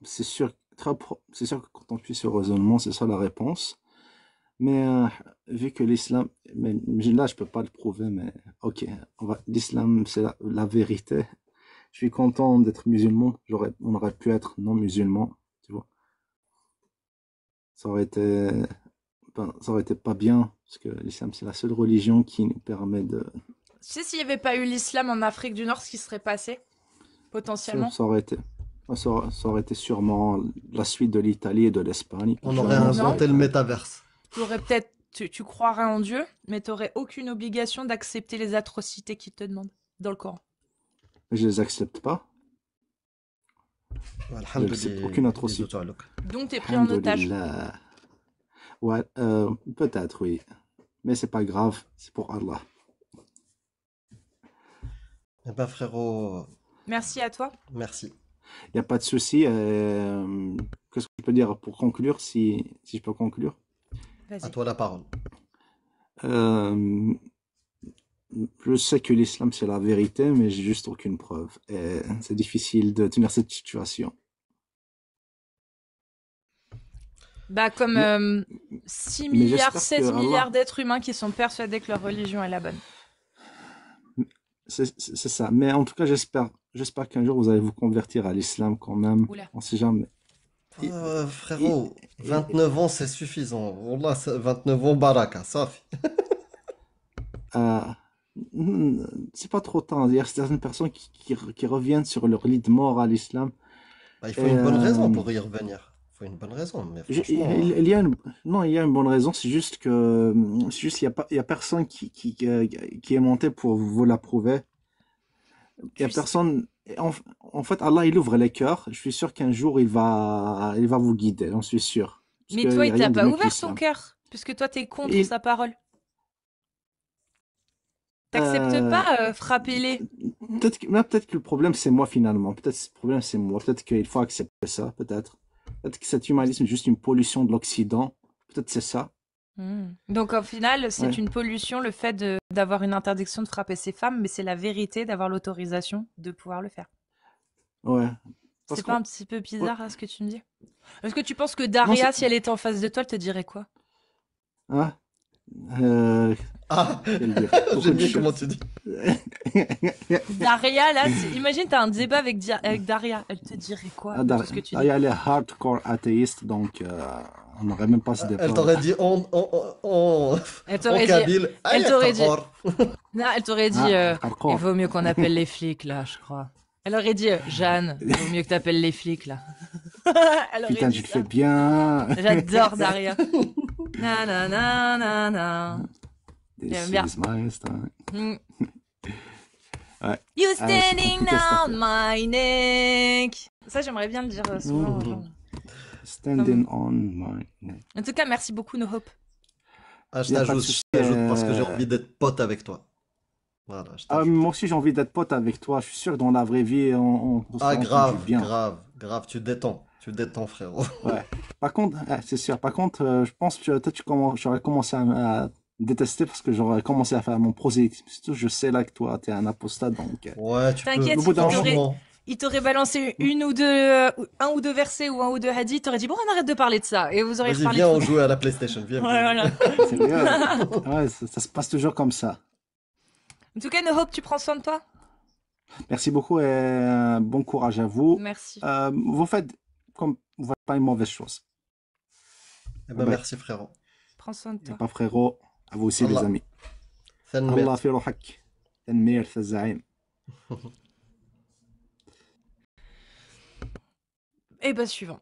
E: c'est sûr, c'est sûr que quand on suit ce raisonnement, c'est ça la réponse. Mais vu que l'islam, mais là je peux pas le prouver, mais ok, l'islam c'est la vérité. Je suis content d'être musulman. On aurait pu être non musulman, tu vois. Ça aurait été, ça aurait été pas bien parce que l'islam c'est la seule religion qui nous permet de.
A: Tu sais, s'il n'y avait pas eu l'islam en Afrique du Nord, ce qui serait passé, potentiellement?
E: Ça aurait été, ça aurait été sûrement la suite de l'Italie et de l'Espagne,
D: On
E: quelque chose
D: aurait
E: comme ça.
A: Non.
D: inventé le métaverse.
A: T'aurais peut-être... Tu croirais en Dieu, mais t'aurais aucune obligation d'accepter les atrocités qu'il te demande dans le Coran.
E: Je les accepte pas. J'accepte aucune atrocité.
A: Donc, t'es pris en otage.
E: Alhamdulillah. Ouais, peut-être oui. Mais c'est pas grave, c'est pour Allah.
D: Eh ben frérot,
A: Merci à toi.
D: merci.
E: Il n'y a pas de souci. Qu'est-ce que je peux dire pour conclure, si je peux conclure?
D: À
A: Vas-y.
D: toi la parole.
E: Euh, je sais que l'islam c'est la vérité, mais j'ai juste aucune preuve. Et c'est difficile de tenir cette situation.
A: Bah, comme
E: Mais,
A: 6
E: mais
A: milliards,
E: j'espère que
A: 7
E: Allah,
A: milliards d'êtres humains qui sont persuadés que leur religion est la bonne.
E: c'est ça. Mais en tout cas, j'espère qu'un jour vous allez vous convertir à l'islam quand même.
A: Oula.
E: On sait jamais. Et- et-
D: Frérot,
E: et-
D: 29 ans c'est suffisant. Wallah, 29 ans baraka, ça fait.
E: euh, c'est pas trop tard. Il y a certaines personnes qui reviennent sur leur lit de mort à l'islam.
D: Bah, il
E: Et
D: faut une bonne raison pour y revenir. Il faut une bonne raison, mais franchement,
E: il y a non, il y a une bonne raison. C'est juste il y a personne qui est monté pour vous l'approuver. Il y a
A: Tu sais-
E: personne. En fait, Allah, il ouvre les cœurs. Je suis sûr qu'un jour, il va vous guider. J'en suis sûr. Parce
A: Mais
E: qu'il
A: toi,
E: n'y
A: il
E: a
A: t'a
E: rien de
A: pas
E: mieux que
A: ouvert ton
E: l'islam.
A: cœur. Puisque toi, t'es contre
E: Et
A: sa parole. T'acceptes
E: euh,
A: pas, frappez-les.
E: peut-être que le problème c'est moi finalement. Peut-être que le problème c'est moi. Peut-être qu'il faut accepter ça. Peut-être que cet humanisme est juste une pollution de l'Occident. Peut-être c'est ça.
A: Donc, au final, c'est
E: Ouais,
A: une pollution, le fait d'avoir une interdiction de frapper ces femmes, mais c'est la vérité d'avoir l'autorisation de pouvoir le faire.
E: ouais.
A: C'est
E: Parce
A: pas
E: qu'on,
A: un petit peu
E: ouais,
A: bizarre, ce que tu me dis? Est-ce que tu penses que
E: non,
A: Daria, si elle était en face de toi, elle te dirait quoi?
E: hein, euh,
D: Ah,
E: quelle dire, beaucoup
D: j'aime
E: de
D: bien comment
E: choses.
D: tu dis.
A: Daria, là, imagine, t'as un débat avec Daria. Elle te dirait quoi
E: Ah,
A: de tout ce que tu dis?
E: Daria, elle est hardcore athéiste, donc on n'aurait même pas ce
D: Elle
E: débat là.
D: t'aurait dit
A: Elle
D: en
A: t'aurait dit,
D: kabyle.
A: elle
D: Aïe,
A: t'aurait dit,
D: hardcore.
A: non, elle t'aurait dit,
E: Ah,
A: il
E: hardcore.
A: vaut mieux qu'on appelle les flics, là, je crois. Elle aurait dit, Jeanne, vaut mieux que t'appelles les flics, là. Elle aurait
E: Putain,
A: dit
E: tu le fais
A: ça.
E: bien.
A: J'adore Daria. Na na na na na.
E: This
A: J'aime bien.
E: is my style.
A: Mm.
E: Ouais.
A: You
E: Ah, c'est
A: standing
E: compliqué cette
A: on
E: affaire.
A: my neck. Ça, j'aimerais bien le dire souvent aux gens.
E: Standing on my neck.
A: En tout cas, merci beaucoup, No Hope.
D: Ah, je
E: Il n'y a pas de
D: t'ajoute,
E: souci.
D: je t'ajoute parce que j'ai envie d'être pote avec toi. Voilà, je t'ajoute.
E: Moi aussi, j'ai envie d'être pote avec toi. Je suis sûr que dans la vraie vie, on se
D: Ah,
E: rend compte du
D: grave,
E: bien.
D: grave, grave, tu détends, frérot.
E: Ouais. Par contre, c'est sûr. Par contre, je pense que peut-être j'aurais commencé à détester parce que j'aurais commencé à faire mon prosélytisme. Surtout, je sais là que toi, t'es un apostat, donc
D: Ouais, tu peux.
A: T'inquiète,
E: au bout d'un moment,
D: Franchement,
A: il t'aurait balancé un ou deux versets ou un ou deux hadiths. T'aurais dit, bon, on arrête de parler de ça. Et vous auriez
D: vas-y,
A: reparlé de
D: viens, on
A: foot.
D: joue à la PlayStation. Viens,
A: Ouais,
D: viens, viens.
A: voilà.
E: c'est bien. Ouais, ça se passe toujours comme ça.
A: En tout cas, No Hope, tu prends soin de toi?
E: Merci beaucoup et bon courage à vous.
A: Merci.
E: Vous faites comme vous faites pas une mauvaise chose.
D: Eh ben,
E: Ouais.
D: merci, frérot.
A: Prends soin de
E: Et
A: toi.
E: pas frérot, à vous aussi les
D: Allah.
E: amis.
D: Thanmir.
E: الله في روحك تنمير في الزعيم.
A: Et bah, suivant.